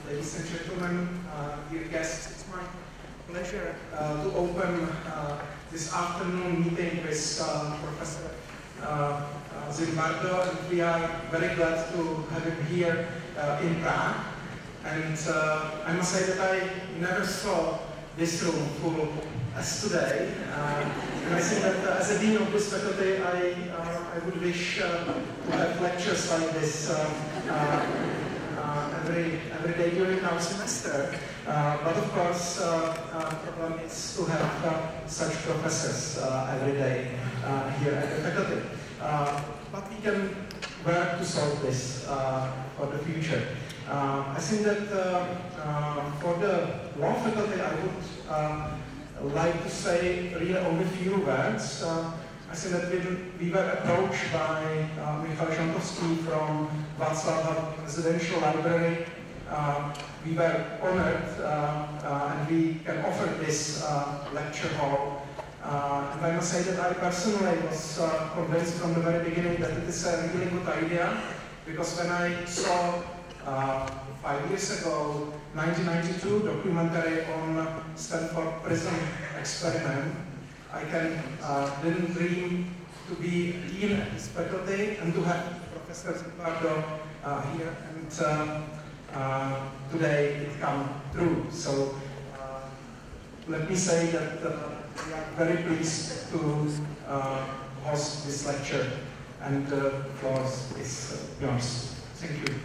Ladies and gentlemen, dear guests, it's my pleasure to open this afternoon meeting with Professor Zimbardo, and we are very glad to have him here in Prague. And I must say that I never saw this room full as today. And I think that as a dean of this faculty, I would wish to have lectures like this every day during our semester. But of course, the problem is to have such professors every day here at the faculty. But we can work to solve this for the future. I think that for the law faculty, I would like to say really only a few words. I think that we were approached by Michal Žantovský from Václav Residential Library. We were honored and we can offer this lecture hall. And I must say that I personally was convinced from the very beginning that it is a really good idea, because when I saw 5 years ago, 1992 documentary on Stanford prison experiment, I didn't dream to be dean at this faculty and to have Professor Zimbardo here, and today it came true. So let me say that we are very pleased to host this lecture, and the floor is yours. Thank you.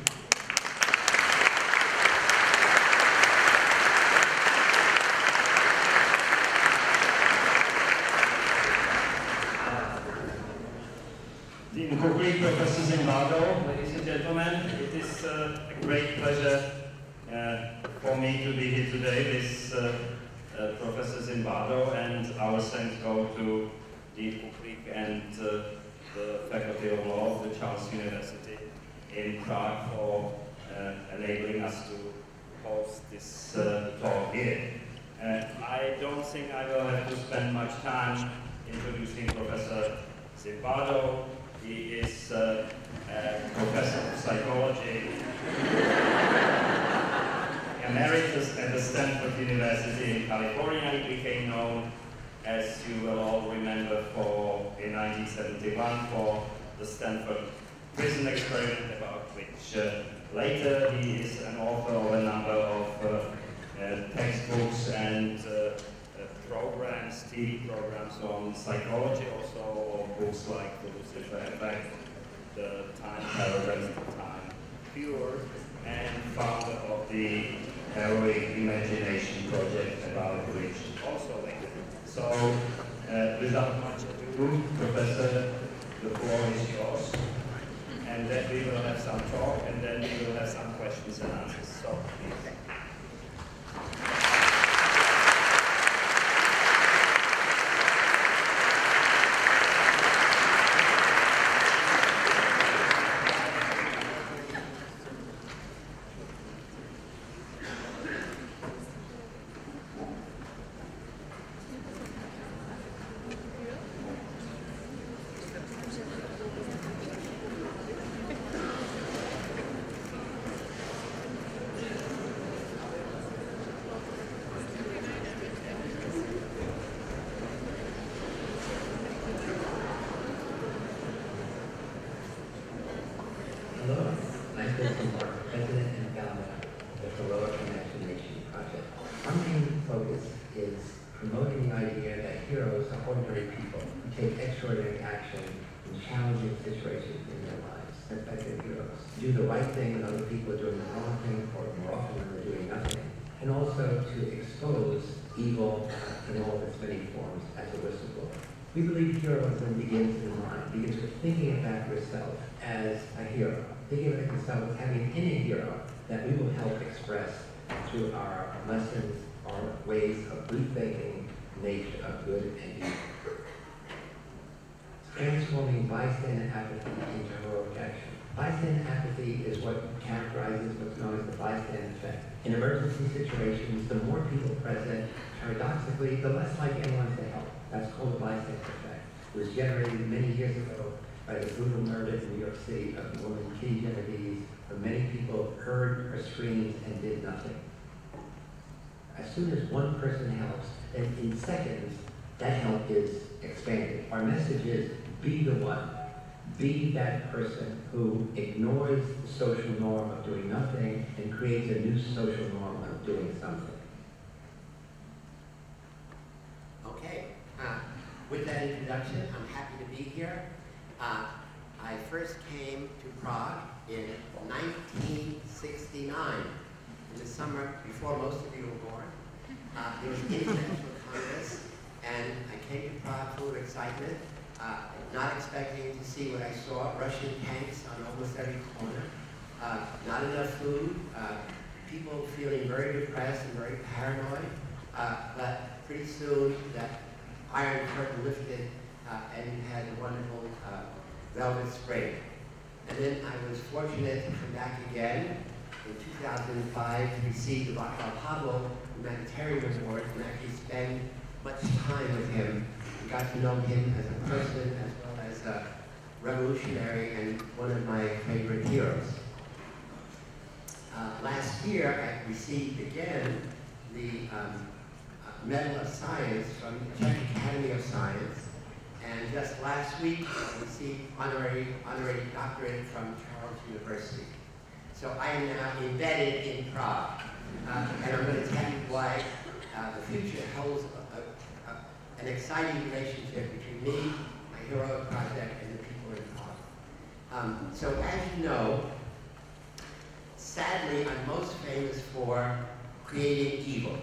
Dean Ghraib, Professor Zimbardo, ladies and gentlemen, it is a great pleasure for me to be here today with Professor Zimbardo, and our thanks go to Dean Ghraib and the Faculty of Law of the Charles University in Prague for enabling us to host this talk here. I don't think I will have to spend much time introducing Professor Zimbardo. He is a professor of psychology, emeritus at the Stanford University in California. He became known, as you will all remember, in 1971 for the Stanford prison experiment, about which later he is an author of a number of textbooks and programs, TV programs on psychology, also, or books like the Lucifer Effect, the Time Paradox, the Time Pure, and founder of the Heroic Imagination Project, about which also later. So, without much ado, Professor, the floor is yours, and then we will have some talk, and then we will have some questions and answers. So, please. Do the right thing when other people are doing the wrong thing, or more often when they're doing nothing, and also to expose evil in all of its many forms as a whistleblower. We believe heroism begins in the mind, begins with thinking about yourself as a hero, thinking about yourself as having an inner hero that we will help express through our lessons, our ways of rethinking nature of good and evil. Transforming bystander apathy into heroic action. Bystander apathy is what characterizes what's known as the bystander effect. In emergency situations, the more people present, paradoxically, the less likely anyone to help. That's called the bystander effect. was generated many years ago by the brutal murder in New York City of the woman Kitty Genovese, where many people heard her screams and did nothing. As soon as one person helps, then in seconds, that help is expanded. Our message is, be the one. Be that person who ignores the social norm of doing nothing and creates a new social norm of doing something. Okay, with that introduction, I'm happy to be here. I first came to Prague in 1969, in the summer before most of you were born. There was an international congress, and I came to Prague full of excitement, not expecting to see what I saw, Russian tanks on almost every corner, not enough food, people feeling very depressed and very paranoid, but pretty soon that Iron Curtain lifted and we had a wonderful velvet spring. And then I was fortunate to come back again in 2005 to receive the Václav Havel Humanitarian Award and actually spend much time with him. I got to know him as a person as well as a revolutionary and one of my favorite heroes. Last year I received again the Medal of Science from the Czech Academy of Science, and just last week I received honorary doctorate from Charles University. So I am now embedded in Prague, and I'm going to tell you why the future holds an exciting relationship between me, my heroic project, and the people in Prague. So as you know, sadly I'm most famous for creating evil.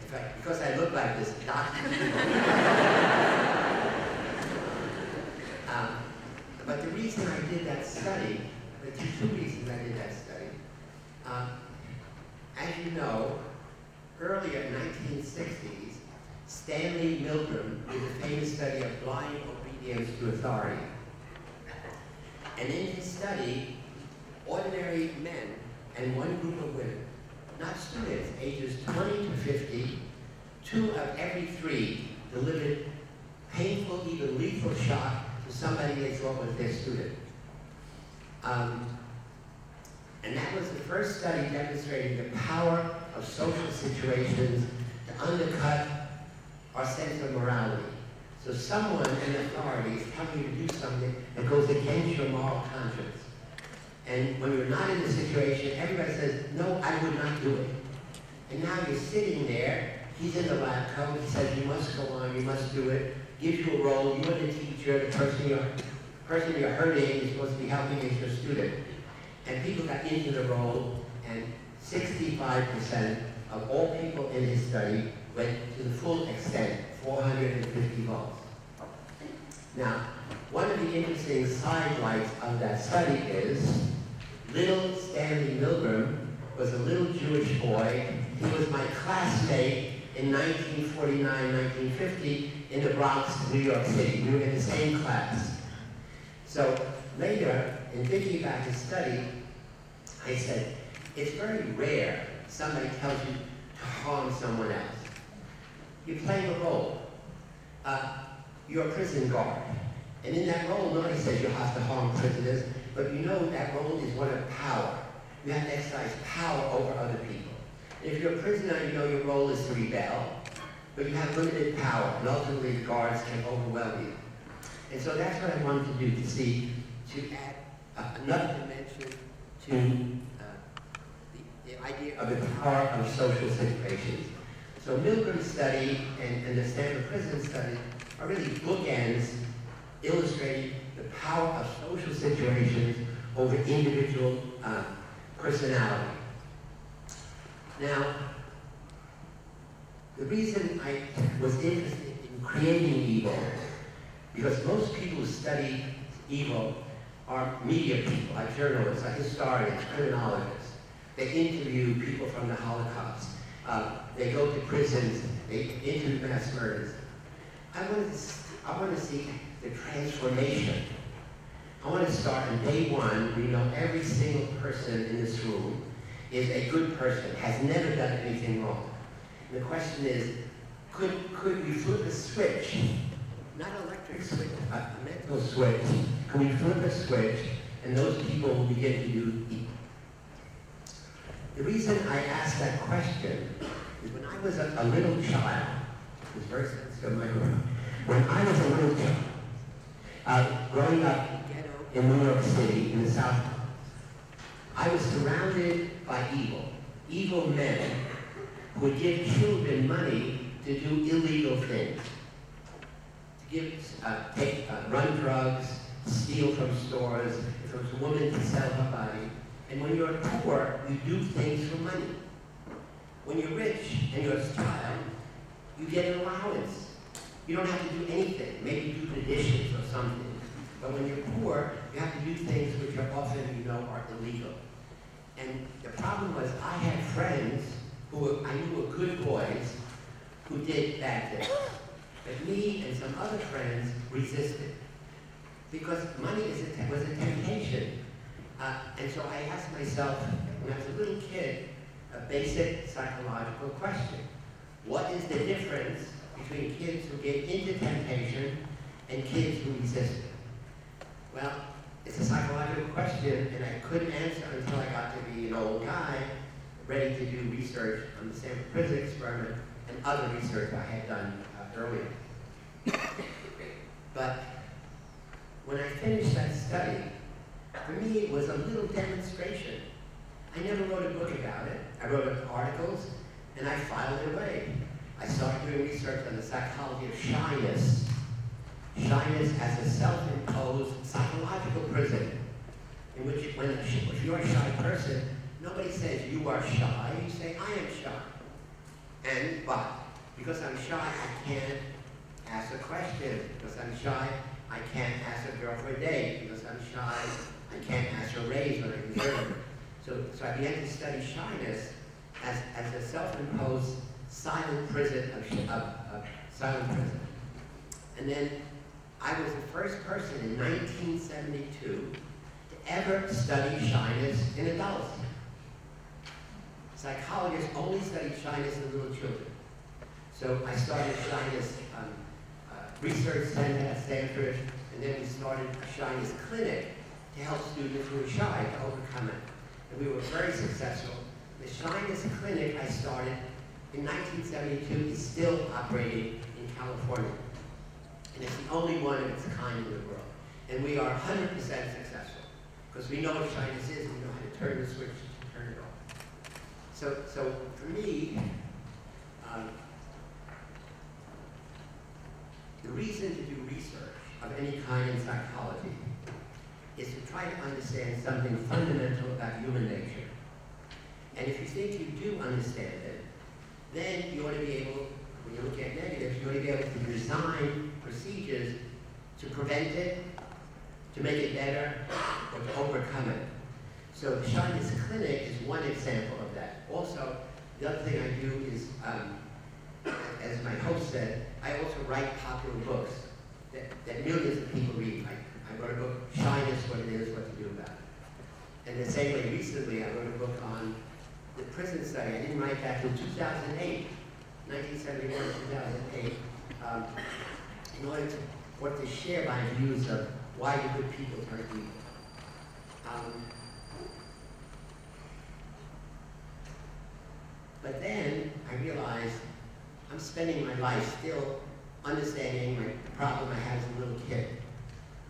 In fact, because I look like this Dr. But the reason I did that study, there are two reasons I did that study. As you know, earlier in the 1960s, Stanley Milgram did a famous study of blind obedience to authority. And in his study, ordinary men and one group of women, not students, ages 20 to 50, 2 of every 3 delivered painful, even lethal shock to somebody they thought was their student. And that was the first study demonstrating the power of social situations to undercut our sense of morality. So someone in authority is telling you to do something that goes against your moral conscience. And when you're not in the situation, everybody says, no, I would not do it. And now you're sitting there, he's in the lab coat, he says, you must go on, you must do it, gives you a role, you're the teacher, the person you're hurting is supposed to be helping is your student. And people got into the role, and 65% of all people in his study went to the full extent, 450 volts. Now, one of the interesting sidelights of that study is little Stanley Milgram was a little Jewish boy. He was my classmate in 1949, 1950 in the Bronx, New York City. We were in the same class. So later, in thinking about his study, I said, it's very rare somebody tells you to harm someone else. You're playing a role. You're a prison guard. And in that role, nobody says you have to harm prisoners, but you know that role is one of power. You have to exercise power over other people. And if you're a prisoner, you know your role is to rebel, but you have limited power, and ultimately the guards can overwhelm you. And so that's what I wanted to do, to add another dimension to the idea of the power of social situations. So Milgram's study and the Stanford prison study are really bookends illustrating the power of social situations over individual personality. Now, the reason I was interested in creating evil, because most people who study evil are media people, like journalists, like historians, criminologists. They interview people from the Holocaust. They go to prisons. They interview mass murders. I want to see the transformation. I want to start on day one. We know every single person in this room is a good person, has never done anything wrong. And the question is, could we flip a switch, not an electric switch, a mental switch, could we flip a switch and those people will begin to do evil? The reason I asked that question is when I was a little child, it's very sensitive to my growth. When I was a little child, growing up in New York City, in the South, I was surrounded by evil men who would give children money to do illegal things. To run drugs, steal from stores, if it was a woman to sell her body. And when you're poor, you do things for money. When you're rich and you're a child, you get an allowance. You don't have to do anything, maybe do the dishes or something. But when you're poor, you have to do things which are often, are illegal. And the problem was I had friends who I knew were good boys who did bad things. But me and some other friends resisted. Because money was a temptation. And so I asked myself, when I was a little kid, a basic psychological question. What is the difference between kids who get into temptation and kids who resist it? Well, it's a psychological question, and I couldn't answer until I got to be an old guy, ready to do research on the Stanford prison experiment and other research I had done earlier. But when I finished that study, for me it was a little demonstration. I never wrote a book about it. I wrote articles, and I filed it away. I started doing research on the psychology of shyness. Shyness as a self-imposed psychological prison, in which if you're a shy person, nobody says you are shy, you say I am shy. And but because I'm shy, I can't ask a question. Because I'm shy, I can't ask a girl for a date. Because I'm shy, I can't ask her a raise when I deserve it. So I began to study shyness as a self-imposed silent prison of silent prison. And then I was the first person in 1972 to ever study shyness in adults. Psychologists only studied shyness in little children. So I started shyness research center at Stanford, and then we started a shyness clinic to help students who were shy to overcome it. And we were very successful. The shyness clinic I started in 1972 is still operating in California. And it's the only one of its kind in the world. And we are 100% successful. Because we know what shyness is, we know how to turn the switch and turn it off. So for me, the reason to do research of any kind in psychology is to try to understand something fundamental about human nature. And if you think you do understand it, then you ought to be able, when you look at negatives, you ought to be able to design procedures to prevent it, to make it better, or to overcome it. So the shyness clinic is one example of that. Also, the other thing I do is, as my host said, I also write popular books that millions of people read. I wrote a book, Shyness, What It Is, What to Do About It. And the same way, recently, I wrote a book on the prison study. I didn't write that until 2008, 1971, 2008, in order to share my views of why do good people turn evil. But then I realized I'm spending my life still understanding the problem I had as a little kid.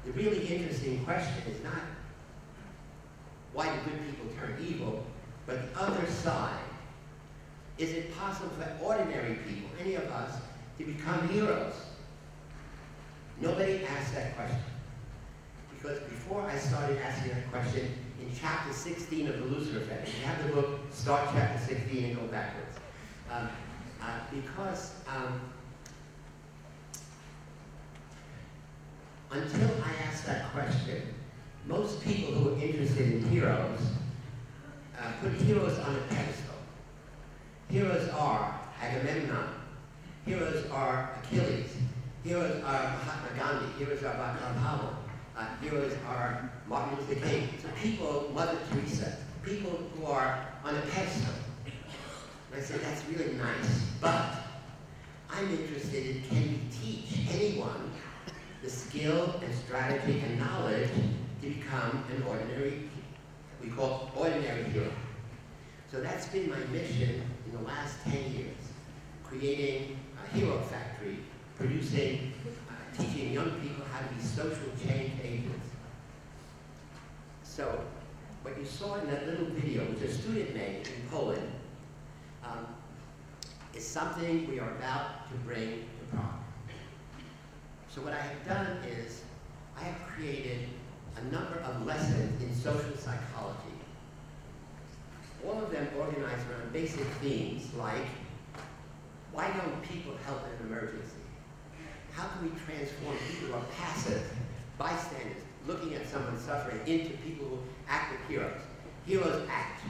The really interesting question is not why do good people turn evil, but the other side. Is it possible for ordinary people, any of us, to become heroes? Nobody asked that question. Because before I started asking that question, in chapter 16 of the Lucifer Effect, if you have the book, start chapter 16 and go backwards. Until I asked that question, most people who are interested in heroes put heroes on a pedestal. Heroes are Agamemnon. Heroes are Achilles. Heroes are Mahatma Gandhi. Heroes are Václav Havel. Heroes are Martin Luther King. So people, Mother Teresa, people who are on a pedestal. And I said, that's really nice, but I'm a skill and strategy and knowledge to become an ordinary, we call ordinary hero. So that's been my mission in the last 10 years, creating a hero factory, producing, teaching young people how to be social change agents. So, what you saw in that little video, which a student made in Poland, is something we are about to bring to Prague. So what I have done is, I have created a number of lessons in social psychology. All of them organized around basic themes like, why don't people help in an emergency? How can we transform people who are passive, bystanders, looking at someone suffering, into people who act as heroes? Heroes act.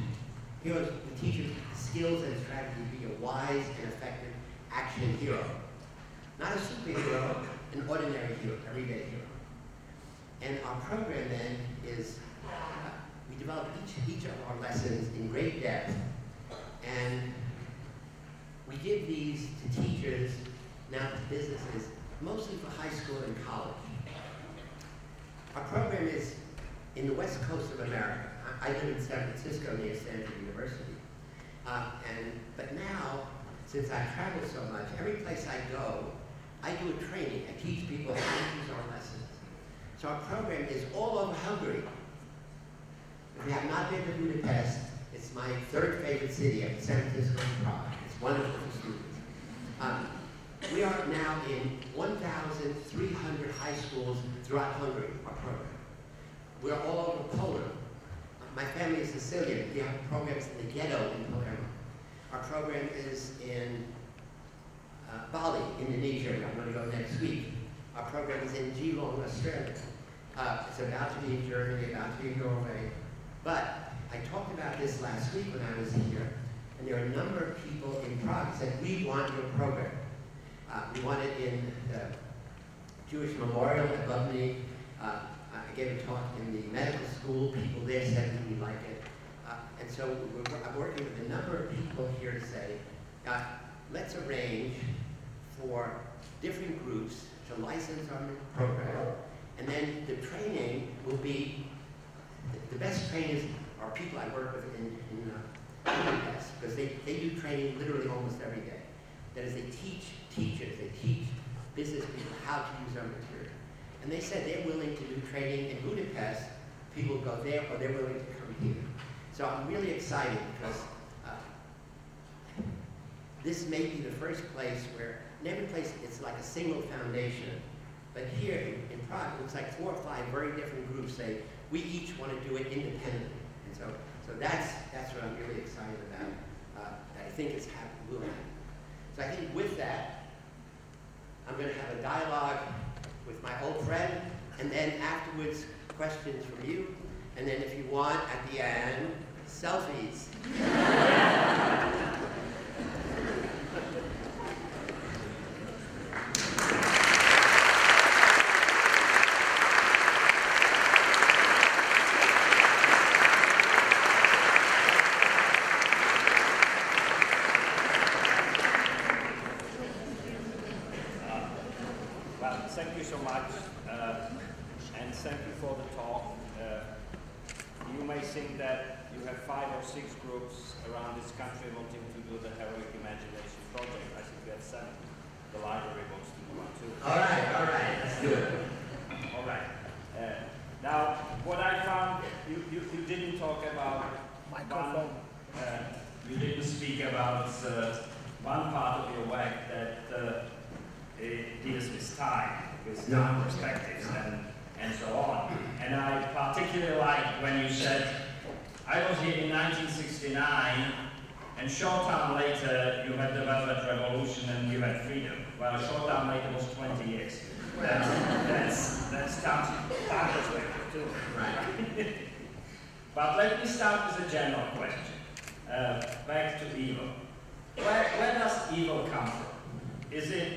Heroes, we teach you skills and strategy to be a wise and effective action hero. Not a superhero, an ordinary hero, everyday hero. And our program then is, we develop each of our lessons in great depth, and we give these to teachers, now to businesses, mostly for high school and college. Our program is in the west coast of America. I live in San Francisco near Stanford University. But now, since I travel so much, every place I go, I do a training. I teach people how to use our lessons. So our program is all over Hungary. If you have not been to Budapest, it's my third favorite city after San Francisco and Prague. It's wonderful for students. We are now in 1,300 high schools throughout Hungary, our program. We're all over Poland. My family is Sicilian. We have programs in the ghetto in Palermo. Our program is in Bali, Indonesia. I'm going to go next week. Our program is in Geelong, Australia. It's about to be in Germany, about to be in Norway. But I talked about this last week when I was here, and there are a number of people in Prague who said, we want your program. We want it in the Jewish Memorial above me. I gave a talk in the medical school. People there said we like it. And so I'm working with a number of people here to say, let's arrange for different groups to license our program. And then the training will be, the best trainers are people I work with in Budapest, because they do training literally almost every day. That is, they teach teachers, they teach business people how to use our material. And they said they're willing to do training in Budapest. People go there, or they're willing to come here. So I'm really excited because this may be the first place where, in every place it's like a single foundation. But here in Prague, it looks like 4 or 5 very different groups say, we each want to do it independently. And so that's what I'm really excited about. That I think will happen. So I think with that, I'm going to have a dialogue with my old friend, and then afterwards, questions from you, and then if you want, at the end, selfies. Thank you so much, and thank you for the talk. You may think that you have 5 or 6 groups around this country wanting to do the Heroic Imagination project. I think we have 7. The library wants to do one too. All right, let's do it. All right. Now, what I found, you didn't talk about microphone. You didn't speak about one part of your work that it deals with time, with time perspectives, and so on. And I particularly like when you said, I was here in 1969, and short time later you had the Velvet Revolution and you had freedom. Well, short time later was 20 years. That's time perspective too. Right. But let me start with a general question. Back to evil. Where does evil come from? Is it,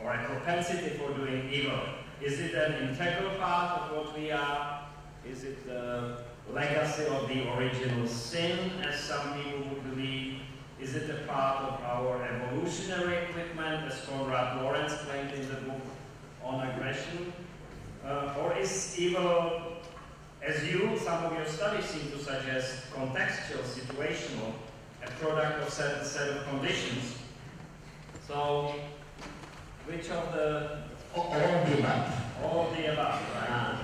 or a propensity for doing evil? Is it an integral part of what we are? Is it the legacy of the original sin, as some people would believe? Is it a part of our evolutionary equipment, as Konrad Lorenz claimed in the book on a imagine? Or is evil, as some of your studies seem to suggest, contextual, situational, a product of certain set of conditions? So, which of the... All of the above. All of the above, right?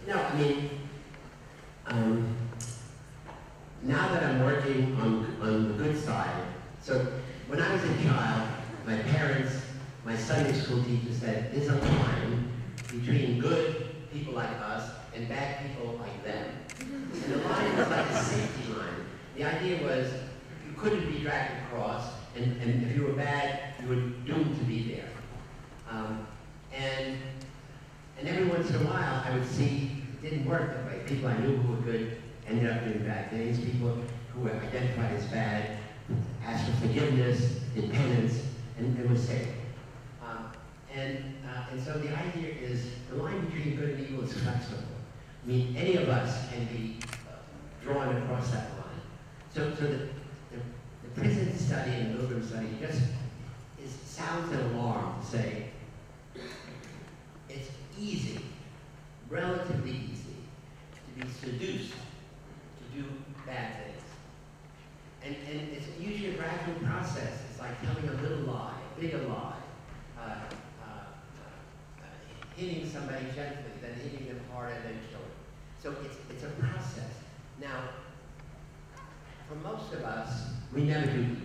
No, I mean, now that I'm working on the good side, so when I was a child, my parents, my Sunday school teacher said, there's a line between good people like us and bad people like them. And the line was like a safety line. The idea was you couldn't be dragged across, and if you were bad, you were doomed to be there. And every once in a while, I would see it didn't work that way. People I knew who were good ended up doing bad things. People who were identified as bad asked for forgiveness, did penance, and were saved. And so the idea is the line between good and evil is flexible. I mean, any of us can be drawn across that line. So the prison study and the milgram study just sounds an alarm to say it's easy, relatively easy, to be seduced to do bad things. And it's usually a gradual process. It's like telling a little lie, a bigger lie, hitting somebody gently, then hitting them harder, then killing. So it's a process. Now, for most of us, we never do evil.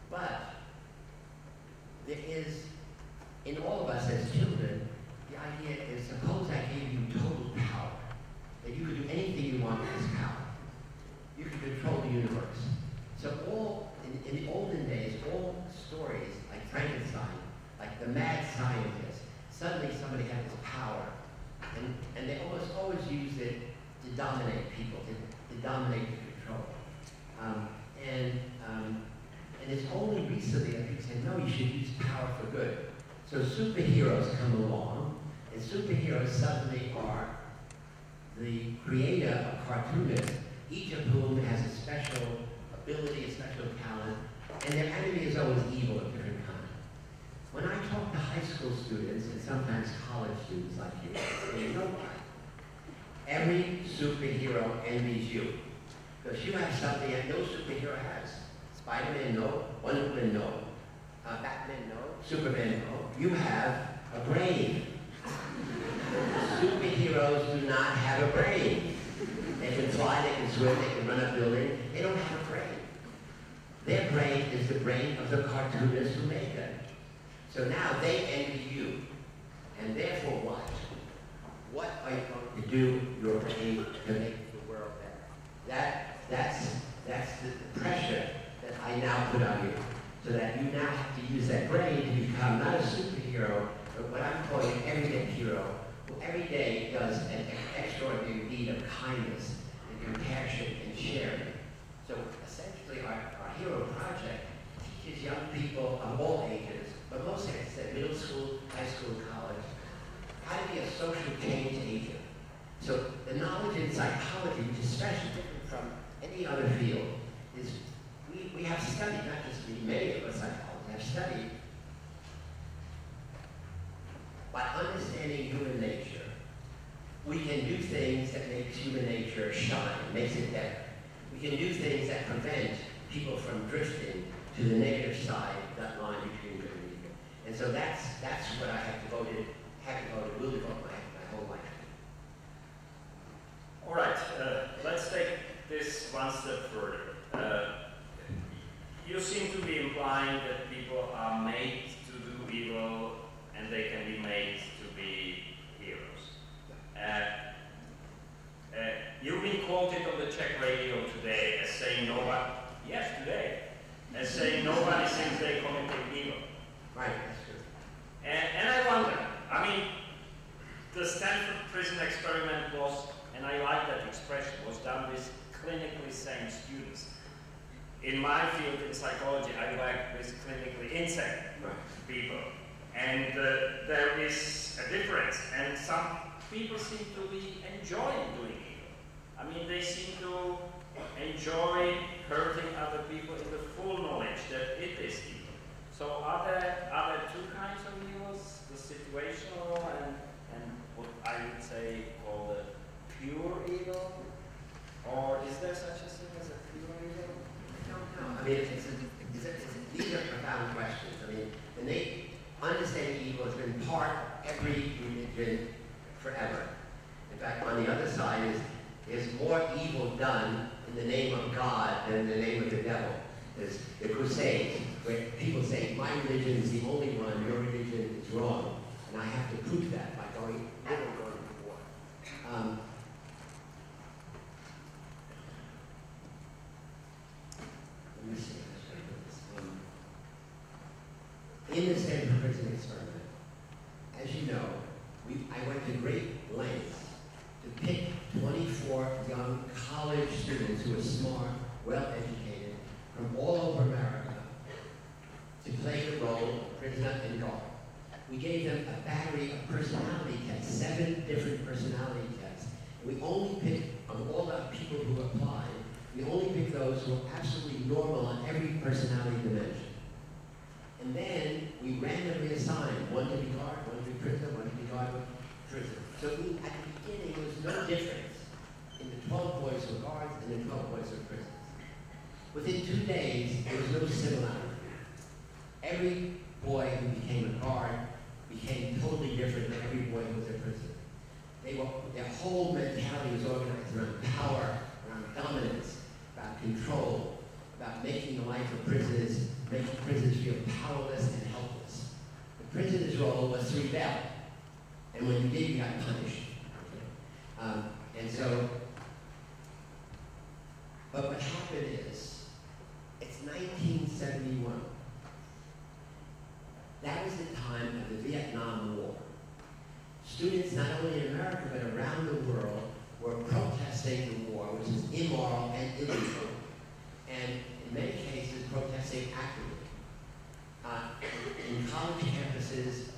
But there is, in all of us as children, the idea is, suppose I gave you total power, that you could do anything you want with this power. You could control the universe. So all, in the olden days, all stories, like Frankenstein, like the mad scientist, suddenly somebody had this power, and they almost always use it to dominate people, to dominate the control. And it's only recently that people say, no, you should use power for good. So superheroes come along, and superheroes suddenly are the creator of cartoonists, each of whom has a special ability, a special talent, and their enemy is always evil of different kinds. When I talk to high school students, and sometimes college students like you, I say, you know what? Every superhero envies you. Because you have something that no superhero has. Spider-Man, no. Wonder Woman, no. Batman, no. Superman, no. You have a brain. Superheroes do not have a brain. They can fly, they can swim, they can run a building. They don't have a brain. Their brain is the brain of the cartoonists who made them. So now they envy you. And therefore what? What are you going to do your brain to make the world better? That's the pressure that I now put on you. So that you now have to use that brain to become not a superhero, but what I'm calling an everyday hero, who every day does an extraordinary deed of kindness and compassion and sharing. So essentially our hero project teaches young people of all ages, but mostly, I said, middle school, high school, college, how to be a social change agent. So the knowledge in psychology, which is especially different from any other field, is we have studied, not just me, many of us psychologists have studied, by understanding human nature, we can do things that makes human nature shine, makes it better. We can do things that prevent people from drifting to the negative side of that line between good and evil. And so that's what I have devoted, will devote my whole life to. All right, let's take this one step further. You seem to be implying that people are made to do evil and they can be made to be heroes. You've been quoted on the Czech radio today as saying nobody, yes, today, as saying nobody thinks they committed evil. Right, that's true. And I wonder, I mean, the Stanford prison experiment was, and I like that expression, was done with clinically sane students. In my field in psychology, I work with clinically insane people. And there is a difference. And some people seem to be enjoying doing evil. I mean, they seem to enjoy hurting other people in the full knowledge that it is evil. So are there two kinds of evils? The situational say, call it pure evil? Or is there such a thing as a pure evil? I don't know. I mean, these are profound questions. I mean, understanding evil has been part of every religion forever. In fact, on the other side is more evil done in the name of God than in the name of the devil. There's the Crusades, where people say, my religion is the only one, your religion is wrong. And I have to prove that by going to war. Let me see. In the Stanford prison experiment, as you know, I went to great lengths to pick 24 young college students who were smart, well-educated, from all over America to play the role of prisoner and guard. We gave them a battery of personality tests, 7 different personality tests. And we only picked, of all the people who applied, we only picked those who were absolutely normal on every personality dimension. And then we randomly assigned one to be guard, one to be prisoner, one to be guard, one to be prisoner. So at the beginning, there was no difference in the 12 boys who were guards and the 12 boys who were prisoners. Within 2 days, there was no similarity. Every boy who became a guard became totally different than every boy who was a prisoner. Their whole mentality was organized around power, around dominance, about control, about making the life of prisoners, making prisoners feel powerless and helpless. The prisoner's role was to rebel. And when you did, you got punished. But what happened is, it's 1971. That was the time of the Vietnam War. Students, not only in America, but around the world, were protesting the war, which is immoral and illegal, and in many cases, protesting actively. In college campuses,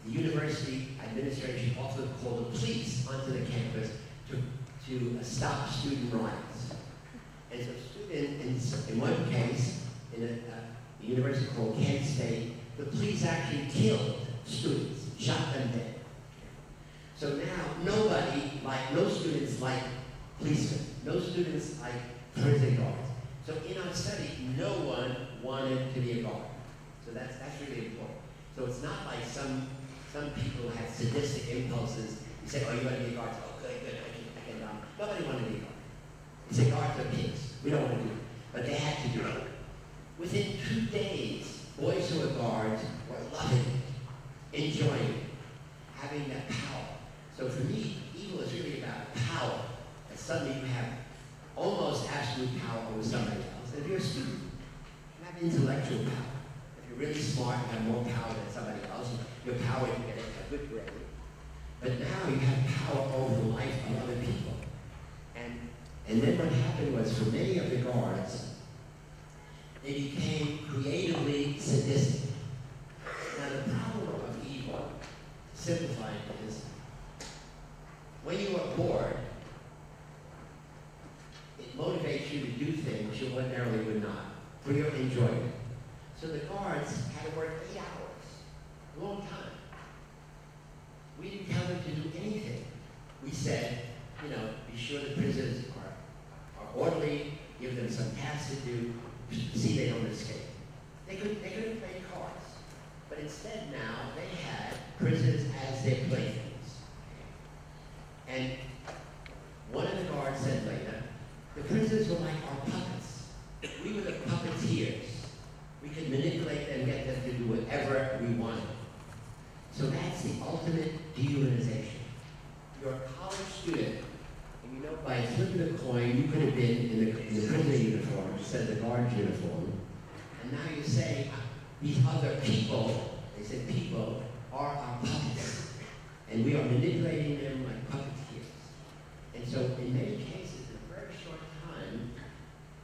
the university administration also called the police onto the campus to stop student riots. And so students, in one case, in a university called Kent State, the police actually killed students, shot them dead. So now, no students like policemen, no students like prison guards. So in our study, no one wanted to be a guard. So that's really important. So it's not like some people had sadistic impulses. You say, oh, you want to be a guard? Oh, good, I can. Nobody wanted to be a guard. You say, guards are pigs. We don't want to do it. But they had to do it. Within 2 days, boys who were guards were loving it, enjoying it, having that power. So for me, evil is really about power. And suddenly you have almost absolute power over somebody else. And if you're a student, you have intellectual power. If you're really smart, you have more power than somebody else. Your power, you get a good grade. But now you have power over the life of other people. And then what happened was, for many of the guards, they became creatively sadistic. Now the problem of evil, simplifying it, is when you are bored, it motivates you to do things you ordinarily would not, for your enjoyment. So the guards had to work 8 hours, a long time. We didn't tell them to do anything. We said, be sure the prisoners are orderly, give them some tasks to do, see they don't escape. They couldn't play cards. But instead now, they had prisoners as their playthings. And one of the guards said later, the prisoners were like our puppets. We were the puppeteers. We could manipulate them, get them to do whatever we wanted. So that's the ultimate dehumanization. You're a college student, and by a flip of the coin, you could have been in the prisoner uniform instead of the guard uniform. And now you say, these other people, they said people, are our puppets. And we are manipulating them like puppeteers. And so in many cases, in a very short time,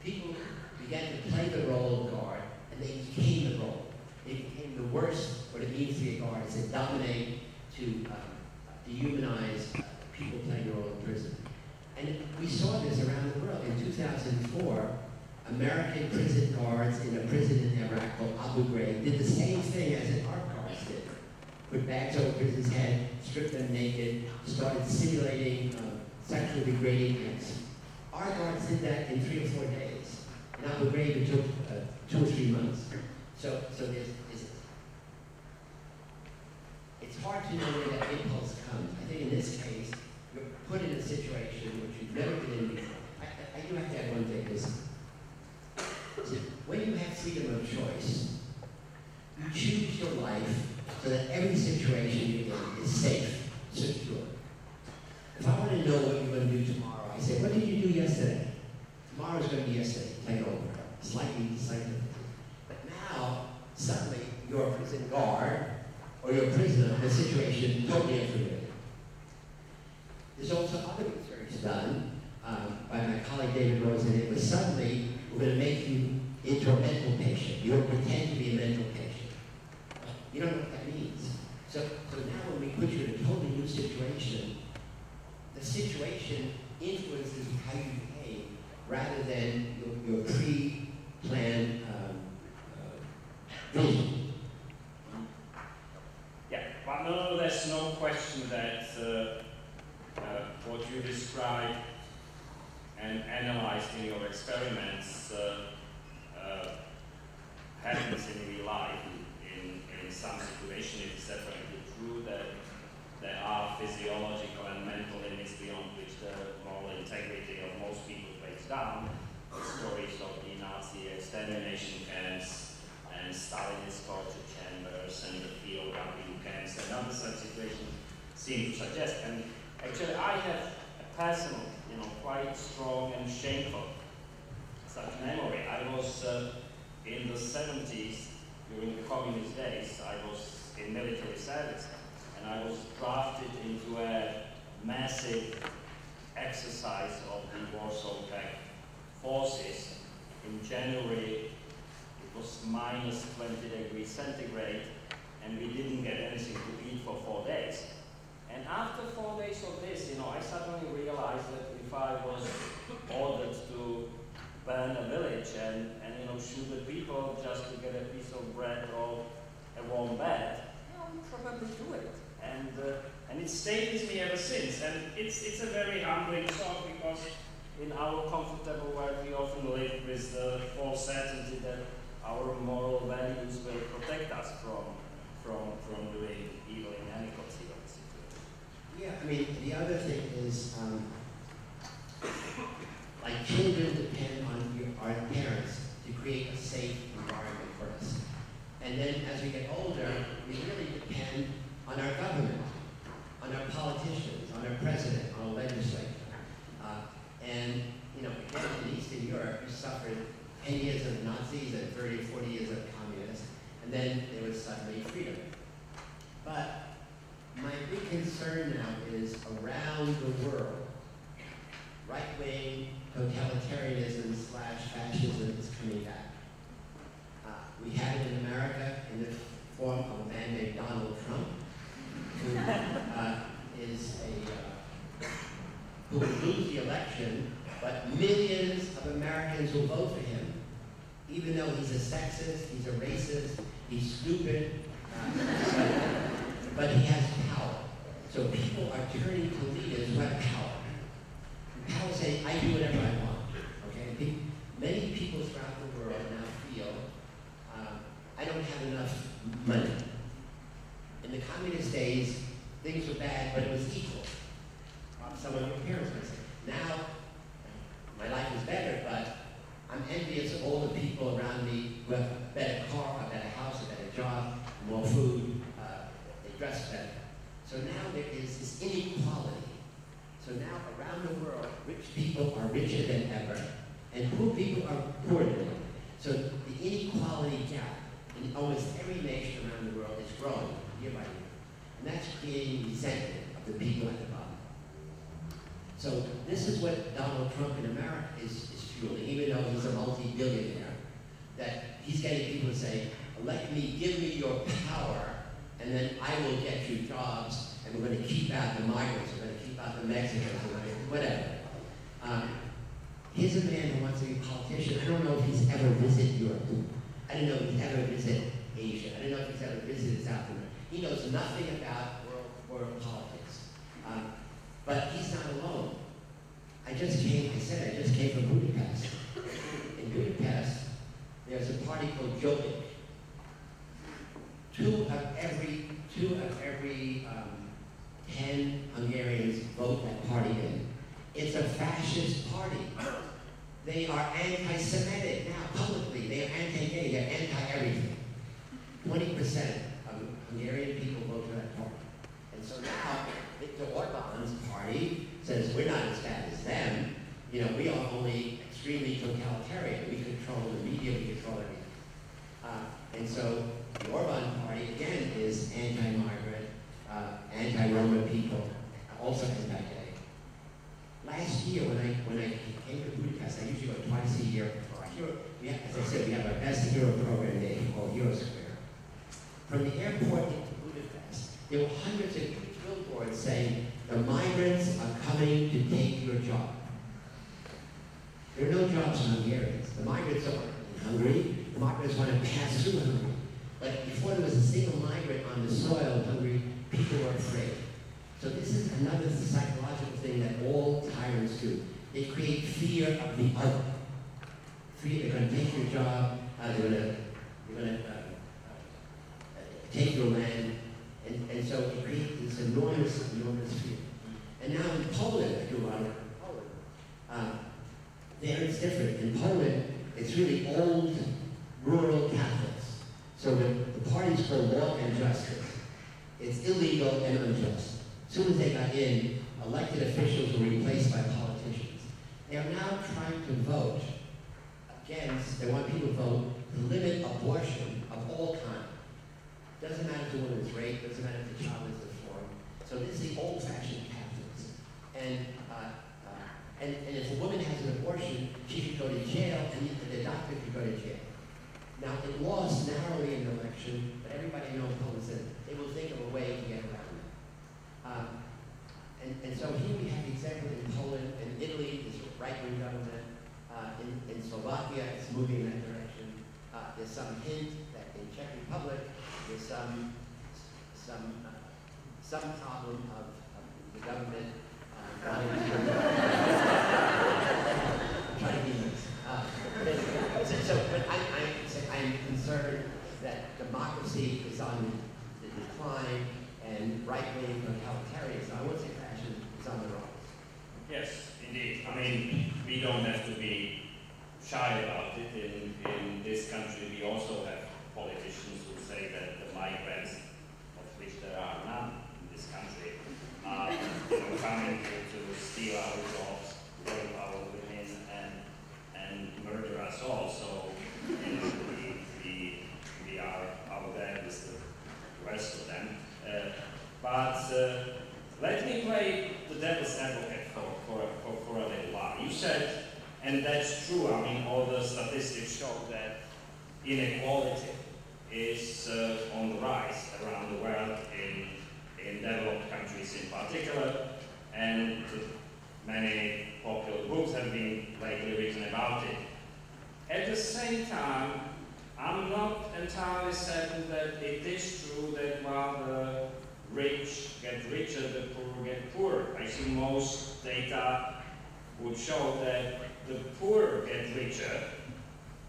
people began to play the role of guard, and they became the role. They became the worst, what it means to be a guard, is to dominate, to dehumanize people playing the role in prison. And we saw this around the world. In 2004, American prison guards in a prison in Iraq called Abu Ghraib did the same thing as our guards did. put bags over prisoners' head, stripped them naked, started simulating sexually degrading acts. Our guards did that in 3 or 4 days. In Abu Ghraib, it took 2 or 3 months. So it's hard to know where that impulse comes. I think in this case, you're put in a situation which you've never been in before. I do have to add one thing. When you have freedom of choice, you choose your life so that every situation you're in is safe, secure. If I want to know what you're going to do tomorrow, I say, what did you do yesterday? Tomorrow's going to be yesterday. Take over. Slightly. But now, suddenly, you're a prison guard or you're a prisoner in a situation totally unfamiliar. There's also other research done by my colleague David Rose, and it was suddenly, we're going to make you into a mental patient. You'll pretend to be a mental patient. You don't know what that means. So now when we put you in a totally new situation, the situation influences how you behave rather than your pre-planned vision. Yeah, but no, there's no question that what you described and analyzed in your experiments happens in real life. In some situations, it's definitely true that there are physiological and mental limits beyond which the moral integrity of most people breaks down. The stories of the Nazi extermination camps and Stalinist torture chambers and the POW camps and other such situations seem to suggest. And actually, I have a personal, quite strong and shameful such memory. I was in the 70s, during the communist days, I was in military service, and I was drafted into a massive exercise of the Warsaw Pact forces. In January, it was minus 20 degrees centigrade, and we didn't get anything to eat for 4 days. And after 4 days of this, I suddenly realized that if I was ordered to burn a village and shoot the people just to get a piece of bread or a warm bed, I would probably do it. And it stayed with me ever since. And it's a very humbling thought, because in our comfortable world we often live with the false certainty that our moral values will protect us from doing evil in any conceivable situation. Yeah, I mean, the other thing is, like children depend on our parents to create a safe environment for us. And then as we get older, we really depend on our government, on our politicians, on our president, on our legislature. Again, in Eastern Europe, you suffered 10 years of Nazis and 30 or 40 years of communists, and then there was suddenly freedom. But my big concern now is around the world, right-wing totalitarianism / fascism is coming back. We have it in America in the form of a man named Donald Trump, who will lose the election, but millions of Americans will vote for him, even though he's a sexist, he's a racist, he's stupid, but he has power. So people are turning to leaders who have power. Power saying, I do whatever I want. Okay? Many people throughout the world now feel, I don't have enough money. In the communist days, things were bad, but it was equal. Some of your parents might say, now, my life is better, but I'm envious of all the people around me who have a better car, a better house, a better job, more food, they dress better. So now there is this inequality. So now around the world, rich people are richer than ever, and poor people are poorer than ever. So the inequality gap in almost every nation around the world is growing year by year. And that's creating resentment of the people at the bottom. So this is what Donald Trump in America is fueling, even though he's a multi-billionaire, that he's getting people to say, give me your power, and then I will get you jobs, and we're going to keep out the migrants, we're going to keep out the Mexicans, whatever. Here's a man who wants to be a politician. I don't know if he's ever visited Europe. I don't know if he's ever visited Asia. I don't know if he's ever visited South America. He knows nothing about world politics. But he's not alone. I just came from Budapest. In Budapest, there's a party called Jobbik. Two of every 10 Hungarians vote that party in. It's a fascist party. They are anti-Semitic now, publicly. They are anti-gay, they're anti-everything. 20% of Hungarian people vote for that party. And so now, Viktor Orban's party says, we're not as bad as them. You know, we are only extremely totalitarian. We control the media, we control everything. And so the Orban party, again, is anti-migrant, anti-Roma people, also anti-gay. Last year, when I came to Budapest, I usually go twice a year for our hero. As I said, we have our best hero program day called Hero Square. From the airport into Budapest, there were hundreds of huge billboards saying, the migrants are coming to take your job. There are no jobs for Hungarians. The migrants are in Hungary. The migrants want to pass through Hungary. But before there was a single migrant on the soil of Hungary, people were afraid. So this is another psychological thing that all tyrants do. They create fear of the other. Fear they're going to take your job, they're going to take your land, and so it creates this enormous fear. And now in Poland, I do a lot of work in Poland. There it's different. In Poland, it's really old, rural Catholics. So the party's called Law and Justice. It's illegal and unjust. As soon as they got in, elected officials were replaced by politicians. They are now trying to vote against, they want people to vote to limit abortion of all kinds. Doesn't matter if the woman is raped, doesn't matter if the child is deformed. So this is the old-fashioned Catholics. And if a woman has an abortion, she should go to jail, and the doctor should go to jail. Now, it lost narrowly in the election, but everybody knows Poland said they will think of a way to get around it. And so here we have the example in Poland, and Italy is a right-wing government. In Slovakia, it's moving in that direction. There's some hint that in Czech Republic, there's some problem of the government wanting to try to be nice. But I'm concerned that democracy is on the decline and right-wing totalitarianism, I would say fascism, is on the rise. Yes, indeed. I mean, we don't have to be shy about it. In this country, we also have politicians who say that the migrants, of which there are none in this country, are coming to steal our jobs, rape our women, and murder us all. So we are out there with the rest of them. But let me play the devil's advocate for a little while. You said, and that's true, I mean, all the statistics show that inequality is on the rise around the world, in developed countries in particular, and many popular books have been lately written about it. At the same time, I'm not entirely certain that it is true that while the rich get richer, the poor get poorer. I think most data would show that the poor get richer,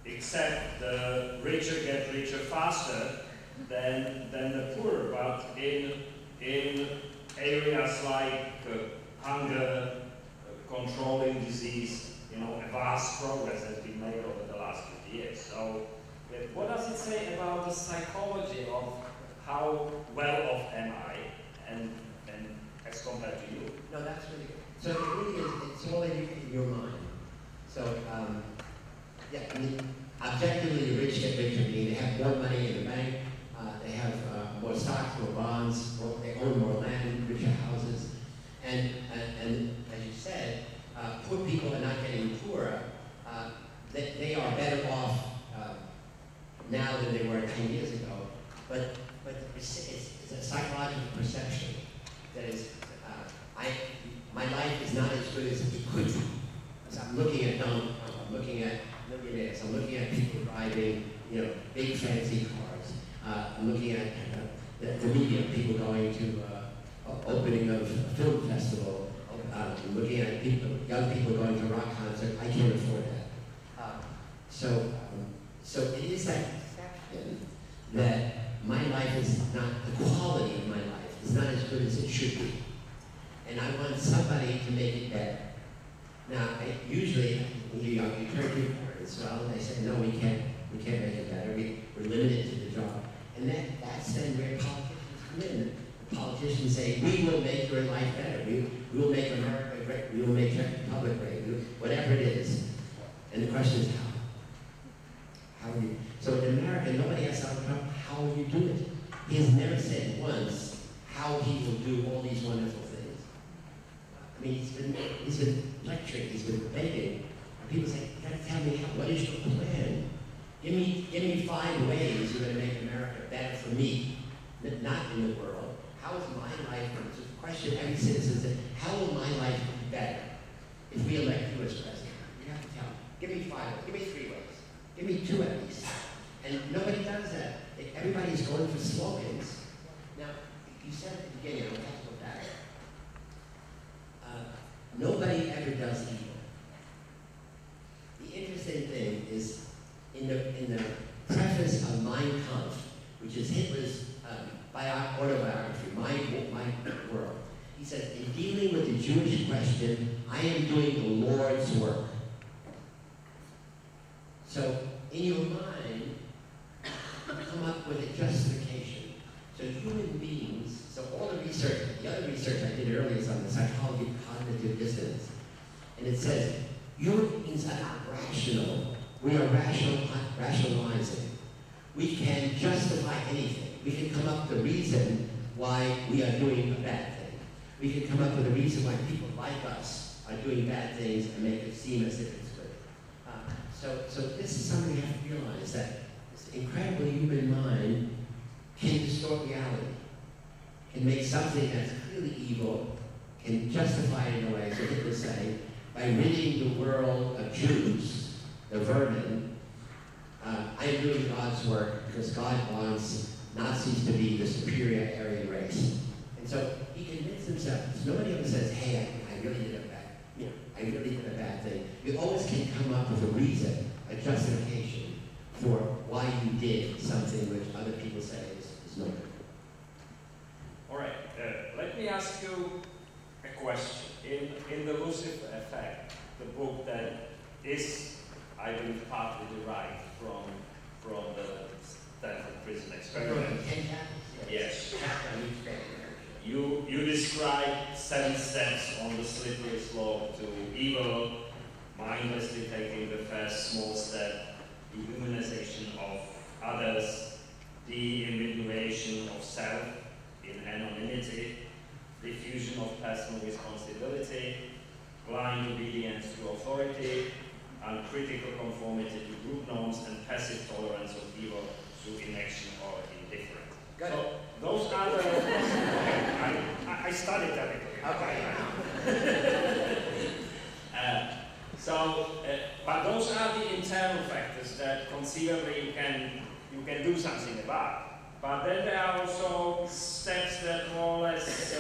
except the richer get richer faster than the poor. But in areas like hunger, controlling disease, a vast progress has been made over the last 50 years. So, what does it say about the psychology of how well off am I, and as compared to you? No, that's really good. So it really is, it's all in your mind. So, yeah, I mean, objectively, the rich get richer. I mean, they have more money in the bank, they have more stocks, more bonds, they own more land, richer houses. And as you said, poor people are not getting poorer. They are better off now than they were 10 years ago. But it's a psychological perception that is, my life is not as good as it could be. So I'm looking at Donald Trump, I'm looking at millionaires, I'm looking at people driving, big fancy cars. I'm looking at the media, people going to opening of a film festival, looking at people, young people going to a rock concert. I can't afford that. So it is that perception that my life is not, the quality of my life is not as good as it should be. And I want somebody to make it better. Now, usually, when you're young, you turn to your parents, well, they say, no, we can't make it better. We're limited to the job. And that's then where politicians come in. The politicians say, we will make your life better. We will make America great. We will make Czech Republic great. Whatever it is. And the question is how? How do you? So in America, nobody asks Donald Trump, how will you do it? He has never said once how he will do all these wonderful things. I mean, he's been lecturing, he's been debating. And people say, you gotta tell me what is your plan? Give me 5 ways you're going to make America better for me, not in the world. How is my life? It's a question every citizen says, how will my life be better if we elect you as president? You have to tell me. Give me 5 ways. Give me 3 ways. Give me 2 at least. And nobody does that. Everybody's going for slogans. Now, you said at the beginning, I'll talk about that. Nobody ever does evil. The interesting thing is, in the preface of Mein Kampf, which is Hitler's autobiography, My World, he says, in dealing with the Jewish question, I am doing the Lord's work. So, in your mind, you come up with a justification. So human beings, so all the research, the other research I did earlier is on the psychology of cognitive dissonance. And it says, human beings are not rational. We are rationalizing. We can justify anything. We can come up with a reason why we are doing a bad thing. We can come up with a reason why people like us are doing bad things and make it seem as if it's good. So this is something you have to realize, that this incredible human mind can distort reality, can make something that's clearly evil, can justify it in a way, so Hitler would say, by ridding the world of Jews, the vermin. I am doing God's work because God wants Nazis to be the superior Aryan race. And so he convinced himself. So nobody ever says, hey, I really did a bad thing. You always can come up with a reason, a justification for why you did something which other people say is no good. All right, let me ask you a question. In the Lucifer Effect, the book that is, I believe, partly derived from the Stanford prison experiment. Yes. You describe 7 steps on the slippery slope to evil, mindlessly taking the first small step, dehumanization of others, the individuation of self in anonymity, diffusion of personal responsibility, blind obedience to authority, uncritical conformity to group norms, and passive tolerance of evil through inaction or indifference. So those are the... I studied that. Okay. But those are the internal factors that conceivably you can do something about. But then there are also steps that more or less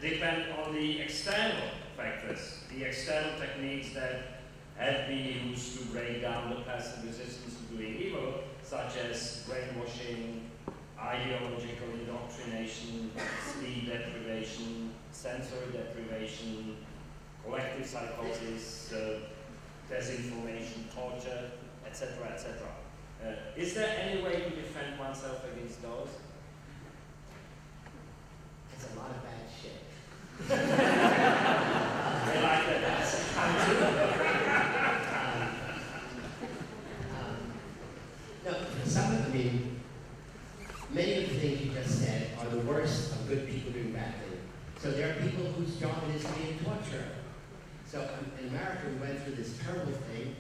depend on the external factors, the external techniques that have been used to break down the passive resistance to doing evil, such as brainwashing, ideological indoctrination, sleep deprivation, sensory deprivation, collective psychosis, disinformation, torture, etc., etc. Is there any way to defend oneself against those? That's a lot of bad shit. I like that. Many of the things you just said are the worst of good people doing bad things. So there are people whose job it is to be a torturer. So in America, we went through this terrible thing.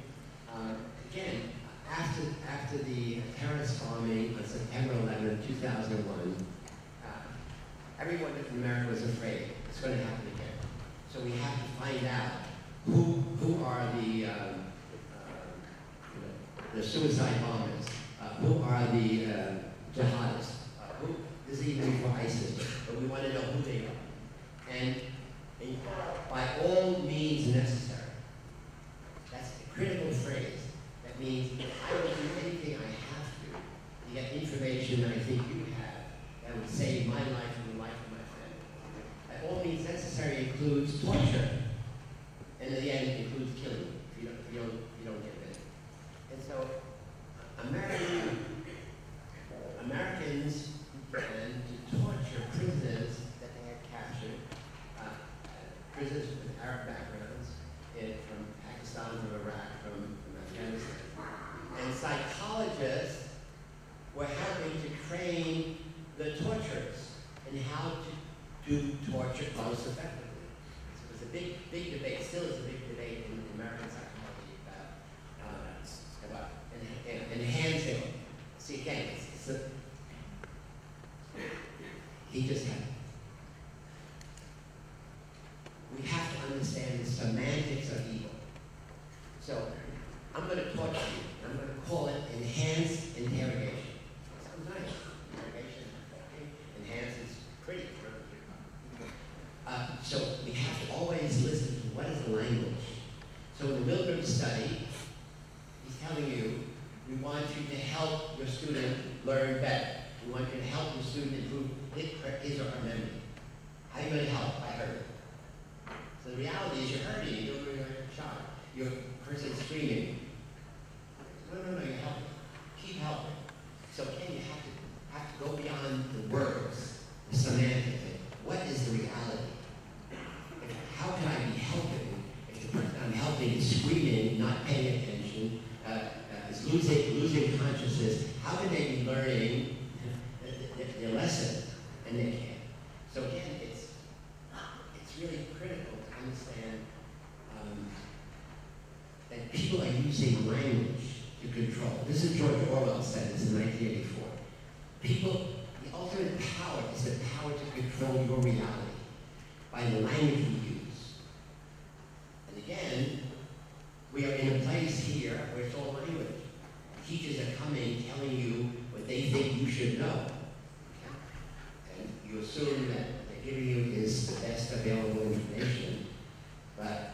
Again, after the terrorist bombing on September 11, 2001, everyone in America was afraid it's going to happen again. So we have to find out who are the suicide bombers, who are the jihadists, who, this is even before ISIS, but we want to know who they are. And by all means necessary. That's a critical phrase. That means I will do anything I have to get information that I think you have that would save my life and the life of my family. By all means necessary includes torture. And in the end, it includes killing if you don't get it. And so Americans began to torture prisoners that they had captured, prisoners with Arab backgrounds from Pakistan, from Iraq, from Afghanistan. And psychologists were helping to train the torturers in how to do torture most effectively. So it was a big debate, still is a big debate in American psychology about enhancing. See, again, he just had. We have to understand the semantics of evil. So, I'm going to torture you. I'm going to call it enhanced interrogation. Sounds nice. Interrogation, enhanced is pretty. So we have to always listen to what is the language. So in the Milgram study, he's telling you, we want you to help your student learn better. We want you to help your student improve his or her memory. How are you going to help? By hurting. So the reality is you're hurting, you're doing a shot. Your person's screaming. No, you're helping. Keep helping. So again, you have to go beyond the words, the semantics. What is the reality? How can I be helping if the person I'm helping is screaming, not paying attention, is losing consciousness? How can they be learning their lesson? And they can't. So again, it's really critical to understand that people are using language to control. This is George Orwell said this in 1984. People, the ultimate power is the power to control your reality by the language we use. And again, we are in a place here where it's all language. Teachers are coming telling you what they think you should know. And you assume that what they're giving you is the best available information. But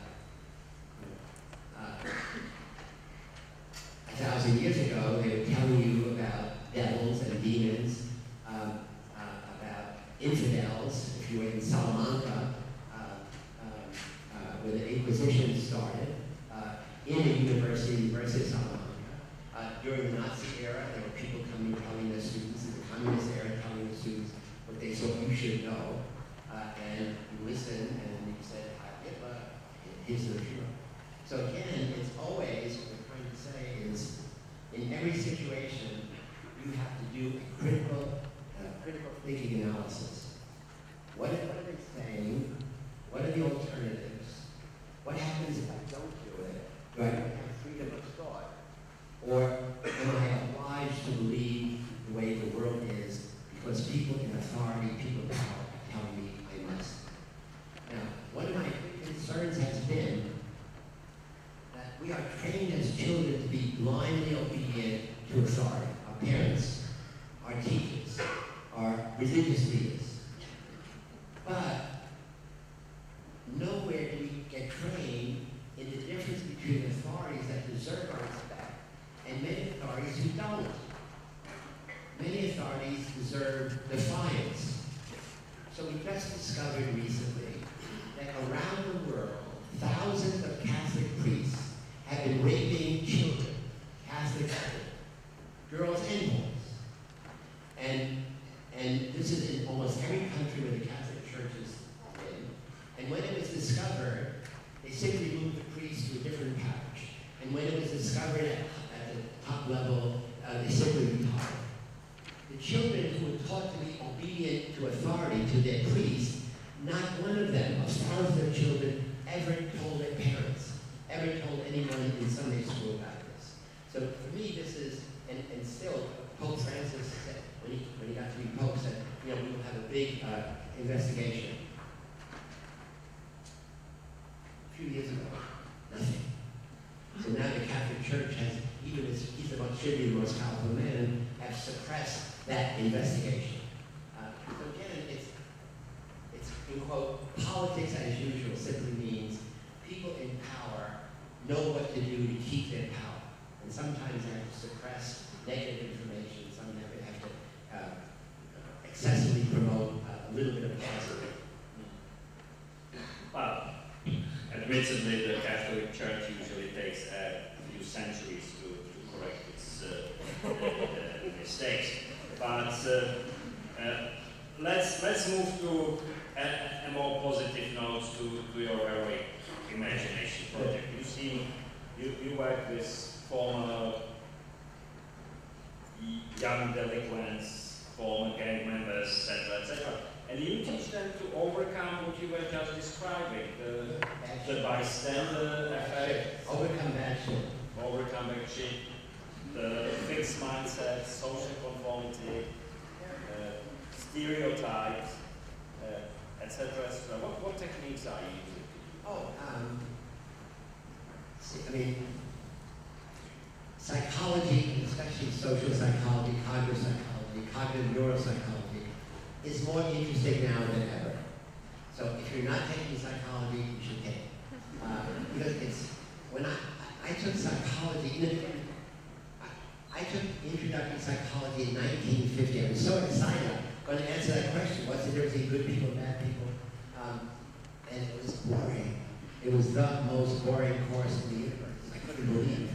1,000 years ago, they were telling you about devils and demons, about infidels. If you were in Salamanca, where the Inquisition started, in a University of Salamanca, during the Nazi era, there were people coming telling their students, in the communist era, telling the students what they thought you should know, and you listen, and you said, Hitler, he's the hero. So again, it's always, what we're trying to say is, in every situation, you have to do a critical thinking analysis. What are they saying? What are the alternatives? What happens if I don't do it? Do I have freedom of thought? Or am I obliged to believe the way the world is because people in authority, people in power, tell me I must? Now, one of my big concerns has been that we are trained as children to be blindly obedient to authority. Our parents, our teachers, our religious leaders. But nowhere do we get trained in the difference between authorities that deserve our respect and many authorities who don't. Many authorities deserve defiance. So we just discovered recently that around the world, thousands of Catholic priests have been raping children, Catholic children, girls and boys. And this is in almost every country where the Catholic Church is in. And when it was discovered, they simply moved the priest to a different parish. And when it was discovered at the top level, they simply retired. The children who were taught to be obedient to authority, to their priest, not one of them, of thousands of children, ever told their parents, ever told anyone in Sunday school about this. So for me, this is, and still, Pope Francis said, when he got to be Pope, said, we will have a big investigation. A few years ago, nothing. So now the Catholic Church has, even as he's should be the most powerful man, have suppressed that investigation. power know what to do to keep their power. And sometimes they have to suppress negative information, sometimes they have to excessively promote a little bit of positive. Well, admittedly, the Catholic Church usually takes a few centuries to correct its mistakes. But let's move to a more positive note to your heroic imagination project. You work with former young delinquents, former gang members, etc., etc. And you teach them to overcome what you were just describing, the bystander effect. Overcome bad shit. Overcome bad shit, the fixed mindset, social conformity, stereotypes, etc., etc. What techniques are you using? Oh, I mean, psychology, especially social psychology, cognitive neuropsychology, is more interesting now than ever. So if you're not taking psychology, you should take it. Because it's, when I took psychology, I took introductory psychology in 1950. I was so excited. I'm going to answer that question. What's the difference between good people and bad people? And it was boring. It was the most boring course in the universe. I couldn't believe it.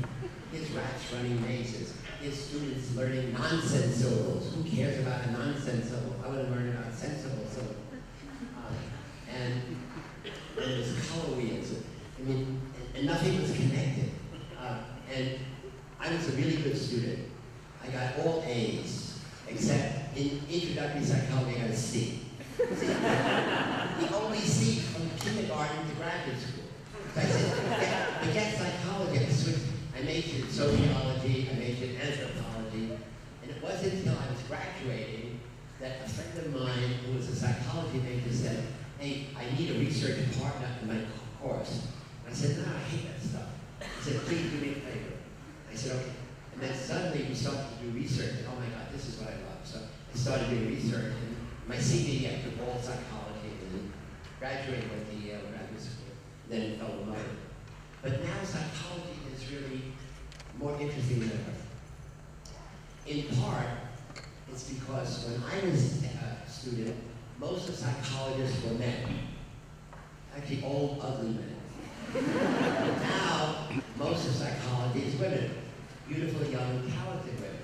It's rats running mazes. It's students learning nonsense syllables. Who cares about a nonsense syllable? I want to learn about sensible syllables. And it was color wheels. I mean, and nothing was connected. And I was a really good student. I got all A's, except in introductory psychology, I got a C. The only C from kindergarten to graduate school. So I said, forget psychology. I switched. I majored in sociology, I majored in anthropology, and it wasn't until I was graduating that a friend of mine who was a psychology major said, hey, I need a research partner in my course. And I said, no, I hate that stuff. He said, please do me a favor. I said, okay. And then suddenly we started to do research, and oh my God, this is what I love. So I started doing research, and my senior year I took all psychology, and then graduated with the Yale graduate school, then fell in love with it. But now psychology is really more interesting than ever. In part, it's because when I was a student, most of psychologists were men. Actually, old, ugly men. Now, most of psychology is women. Beautiful, young, talented women.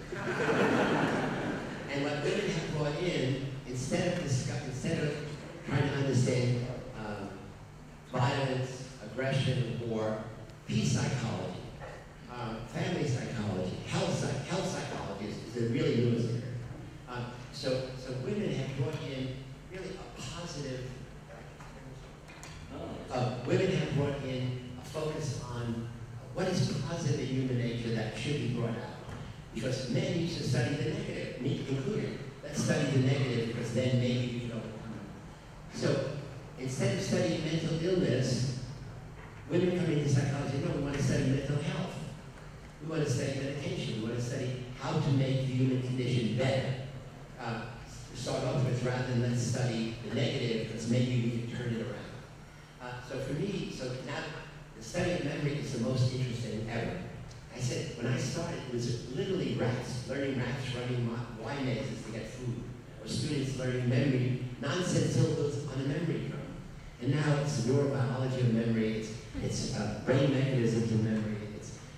And what women have brought in, instead of trying to understand violence, aggression, war, peace psychology, family psychology, health psychology is a really newest area. So women have brought in really a positive, women have brought in a focus on what is positive in human nature that should be brought out. Because men used to study the negative, me included. Let's study the negative because then maybe we can overcome it. So instead of studying mental illness, women come into psychology, no, we want to study mental health. We want to study meditation. We want to study how to make the human condition better. To start off with, rather than let's study the negative, because maybe we can turn it around. So for me, so now the study of memory is the most interesting ever. I said, when I started, it was literally rats running Y mazes to get food, or students learning memory, nonsense syllables on a memory drum. And now it's neurobiology of memory, it's brain mechanisms of memory,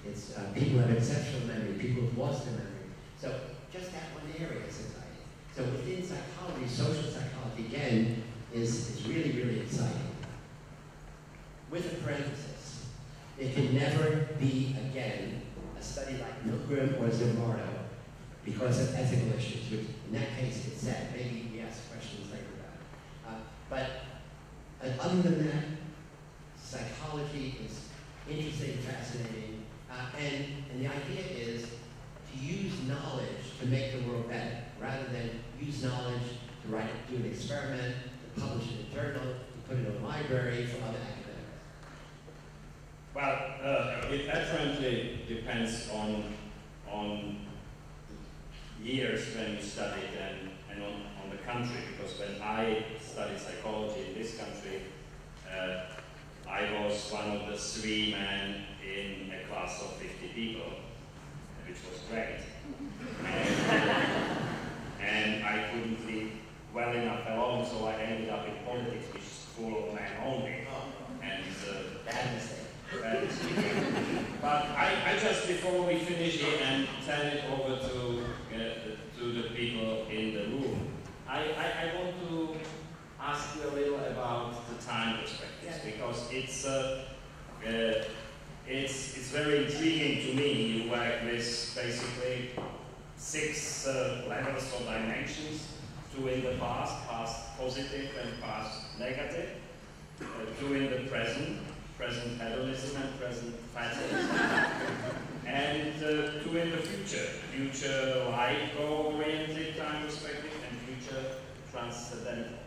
it's people who have exceptional memory, people who've lost their memory. So just that one area is exciting. So within psychology, social psychology, again, is really, really exciting. With a parenthesis, it can never be, again, a study like Milgram or Zimbardo because of ethical issues, which in that case it's sad. Maybe we ask questions later about it. But other than that, psychology is interesting, fascinating, and the idea is to use knowledge to make the world better, rather than use knowledge to do an experiment, to publish in a journal, to put it in a library for other academics. Well, it apparently depends on years when you studied and on the country, because when I studied psychology in this country, I was one of the 3 politics, which is full of men only. And Bad mistake. but I just, before we finish it and turn it over to the people in the room, I want to ask you a little about the time perspectives, because it's very intriguing to me. You work with basically 6 levels or dimensions: 2 in the past positive and past negative, 2 in the present hedonism and present fatalism, and 2 in the future light goal-oriented time perspective and future transcendental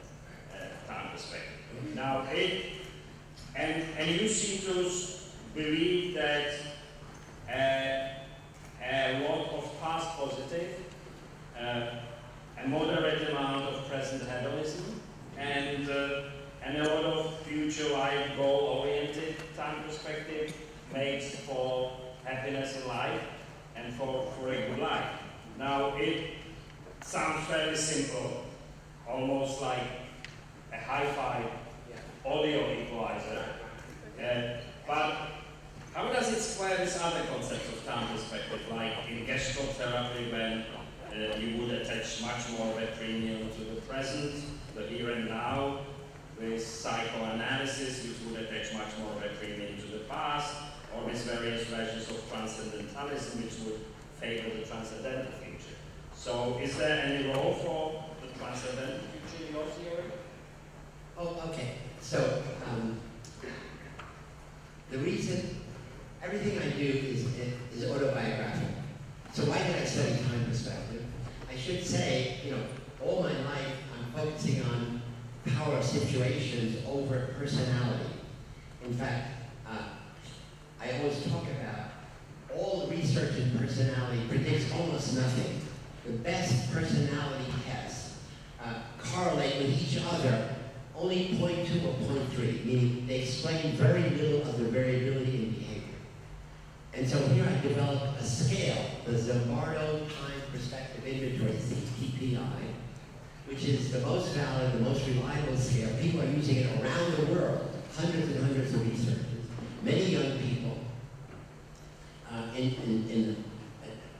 time perspective. Now, and you seem to believe that a lot of past positive, a moderate amount of present hedonism, and a lot of future life goal-oriented time perspective makes for happiness in life and for a good life. Now, it sounds very simple, almost like a hi-fi audio equalizer, but how does it square with other concepts of time perspective, like in Gestalt therapy, when you would attach much more of a premium to the present, the here and now, with psychoanalysis, which would attach much more of a premium to the past, or with various versions of transcendentalism, which would favor the transcendental future. So, is there any role for the transcendental future in your theory? Oh, okay. So, the reason everything I do is autobiographical. So why did I study time perspective? I should say, all my life I'm focusing on power situations over personality. In fact, I always talk about all the research in personality predicts almost nothing. The best personality tests correlate with each other only 0.2 or 0.3, meaning they explain very little of the variability in behavior. And so here I developed a scale, the Zimbardo Time Perspective Inventory, ZTPI, which is the most valid, the most reliable scale. People are using it around the world, hundreds and hundreds of researchers, many young people in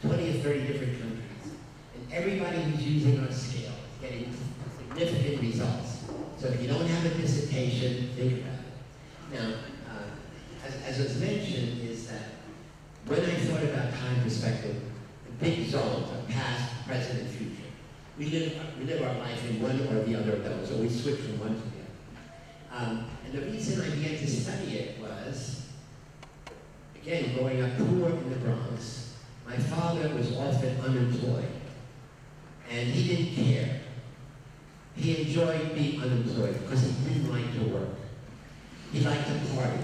20 or 30 different countries. And everybody who's using our scale is getting significant results. So if you don't have a dissertation, think about it. Now, as was mentioned, is that when I thought about time perspective, the big zones are past, present, and future. We live our life in one or the other of those, or we switch from one to the other. And the reason I began to study it was, again, growing up poor in the Bronx, my father was often unemployed, and he didn't care. He enjoyed being unemployed because he didn't like to work. He liked to party.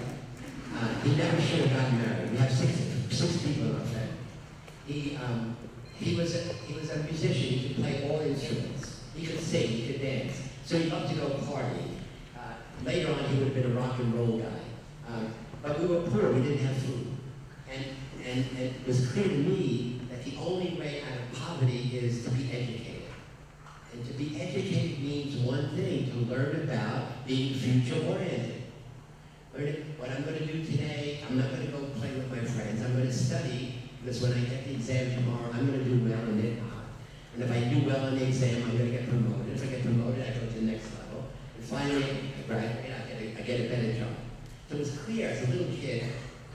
He never should have gotten married. We have six people in our family. He was a musician. He could play all instruments. He could sing. He could dance. So he loved to go party. Later on, he would have been a rock and roll guy. But we were poor. We didn't have food. And it was clear to me that the only way out of poverty is to be educated. And to be educated means one thing, to learn about being future-oriented. What I'm going to do today, I'm not going to go play with my friends. I'm going to study, because when I get the exam tomorrow, I'm going to do well in it. And if I do well in the exam, I'm going to get promoted. If I get promoted, I go to the next level. And finally, I graduate, I get a better job. So it was clear, as a little kid,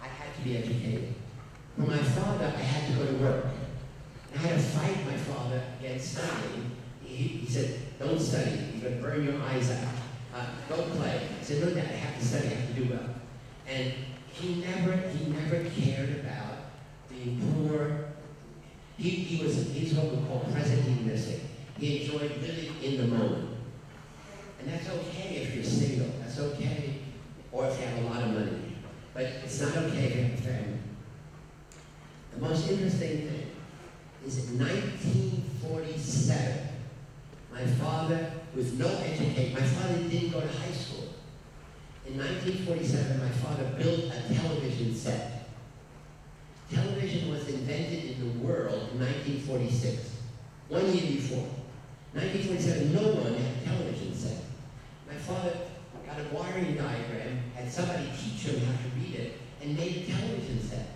I had to be educated. For my father, I had to go to work. I had to fight my father against studying. He said, don't study, you're going to burn your eyes out. Go play. I said, no, Dad, I have to study, I have to do well. And he never cared about being poor. He's what we call present hedonistic. He enjoyed living in the moment. And that's okay if you're single, that's okay, or if you have a lot of money. But it's not okay if you have a family. The most interesting thing is in 1947, my father, with no education, my father didn't go to high school. In 1947, my father built a television set. Television was invented in the world in 1946, 1 year before. 1947, no one had a television set. My father got a wiring diagram, had somebody teach him how to read it, and made a television set.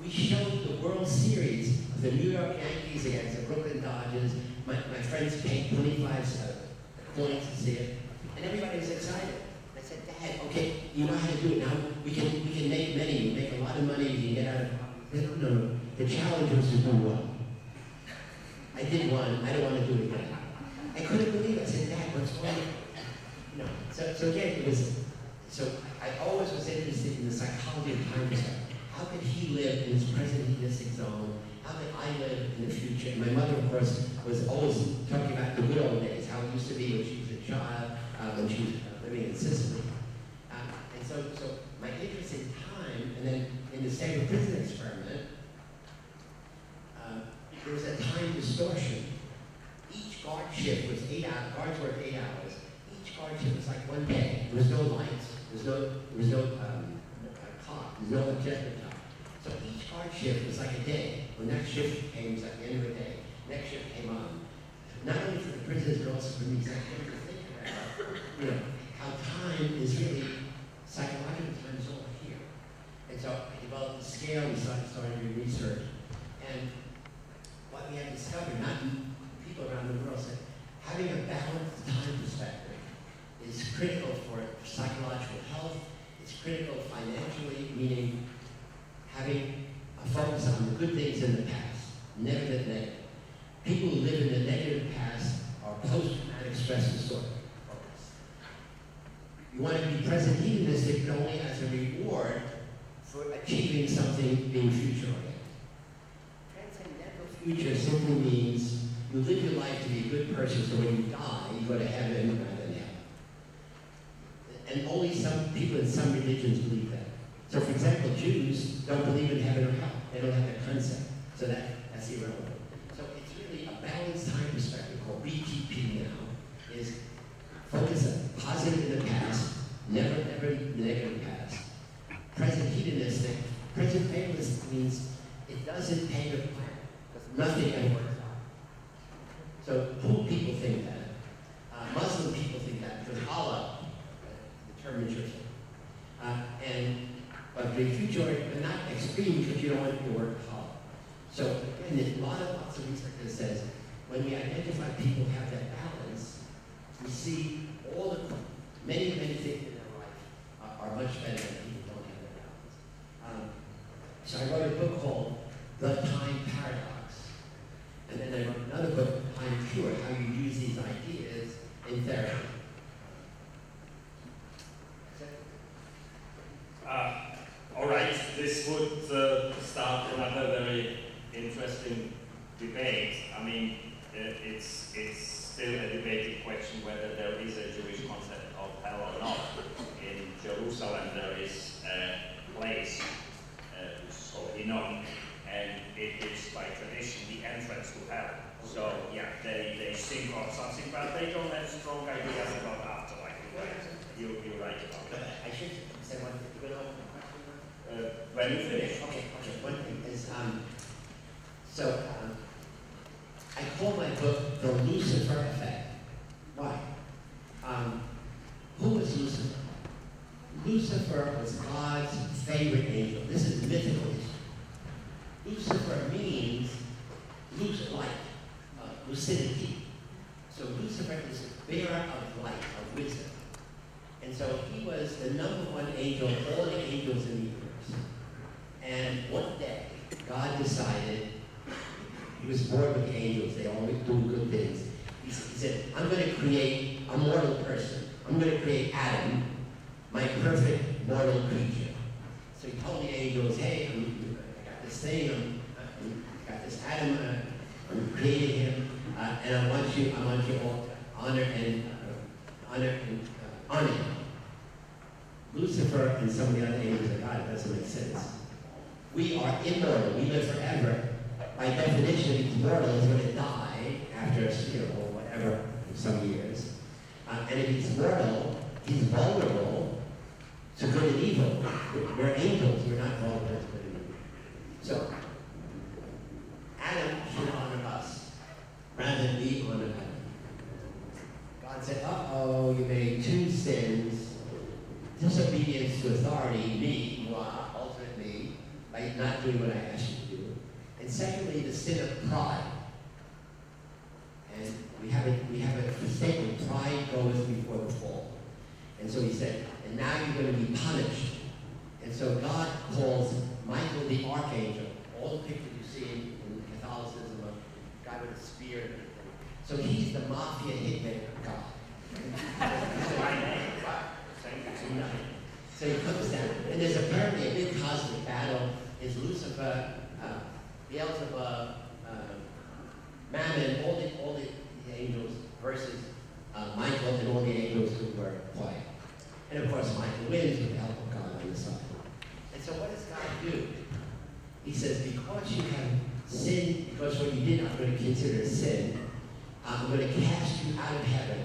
We showed the World Series of the New York Yankees against the Brooklyn Dodgers. My friends paid 25 coins to see it, and everybody was excited. I said, Dad, okay, you know how to do it now. We can make money. We make a lot of money. We can get out of poverty. No. The challenge was to do one. I did one. I don't want to do it again. I couldn't believe it. I said, Dad, what's wrong? You know. So again, it was. So I always was interested in the psychology of time travel. How could he live in his present hedonistic zone? How could I live in the future? And my mother, of course, was always talking about the good old days, how it used to be when she was a child, when she was living in Sicily. And so my interest in time, and then in the Stanford prison experiment, there was a time distortion. Each guard shift was 8 hours, guards worked 8 hours. Each guard shift was like one day. There was no lights, there was no clock, there was no objective time. So each guard shift was like a day. When that shift came, it was like the end of the day. Next shift came on. Not only for the prisoners, but also for me. So I came to think about, how time is really, psychological time is all here. And so I developed the scale, we started doing research. And what we have discovered, not people around the world, said having a balanced time perspective is critical for psychological health. It's critical financially, meaning having a focus on the good things in the past, never the negative. People who live in the negative past are post-traumatic stress disorder focused. You want to be present hedonistic, but only as a reward for achieving something being future-oriented. Transcendental future simply means you live your life to be a good person, so when you die, you go to heaven rather than hell. And only some people in some religions believe that. So, for example, Jews don't believe in heaven or hell. They don't have that concept. So that's irrelevant. So it's really a balanced time perspective called BTP now, is focus on positive in the past, never the negative past. Present hedonistic. Present fatalist means it doesn't pay the plan, because nothing ever works out. So poor people think that. Muslim people think that, because Allah determines your faith. But the future, but not extreme, because you don't want to work hard. So again, there's lots of research that says when we identify people who have that balance, we see all the many things in their life are much better than people who don't have that balance. So I wrote a book called The Time Paradox, and then I wrote another book, Time Cure, how you use these ideas in therapy. All right, this would start another very interesting debate. I mean, it's still a debated question whether there is a Jewish concept of hell or not. In Jerusalem, there is a place which is called Hinnom, and it is by tradition the entrance to hell. So yeah, they think of something, but they don't have strong ideas about afterlife. You're right about that. I should say one thing. When you finish. Okay. One thing is, I call my book The Lucifer Effect. Why? Who was Lucifer? Lucifer was God's favorite angel. This is mythical history. Lucifer means loose light, lucidity. So Lucifer is the bearer of light, of wisdom. And so he was the #1 angel of all the angels in the universe. And one day, God decided, he was bored with the angels, they always do good things. He said, I'm going to create a mortal person. I'm going to create Adam, my perfect mortal creature. So he told the angels, hey, I got this thing, I got this Adam, I'm creating him, and I want you all to honor him. Lucifer and some of the other angels of God, it doesn't make sense. We are immortal, we live forever. By definition, if he's mortal, he's going to die after or whatever, some years. And if he's mortal, he's vulnerable to good and evil. We're angels, we're not vulnerable to good and evil. So, Adam should honor us, rather than we honor Adam. God said, uh-oh, you made 2 sins: disobedience to authority, me, moi, ultimate me, by not doing what I asked you to do. And secondly, the sin of pride. And we have a statement: pride goes before the fall. And so he said, and now you're going to be punished. And so God calls Michael the archangel. All the pictures you see in Catholicism of a guy with a spear and everything. So he's the mafia hitman of God. So he comes down, and there's apparently a big cosmic battle. Is Lucifer, Beelzebub, Mammon, all the angels versus Michael and all the angels who were quiet. And of course, Michael wins with the help of God on the side. And so what does God do? He says, because you have sinned, because what you did I'm going to consider sin, I'm going to cast you out of heaven,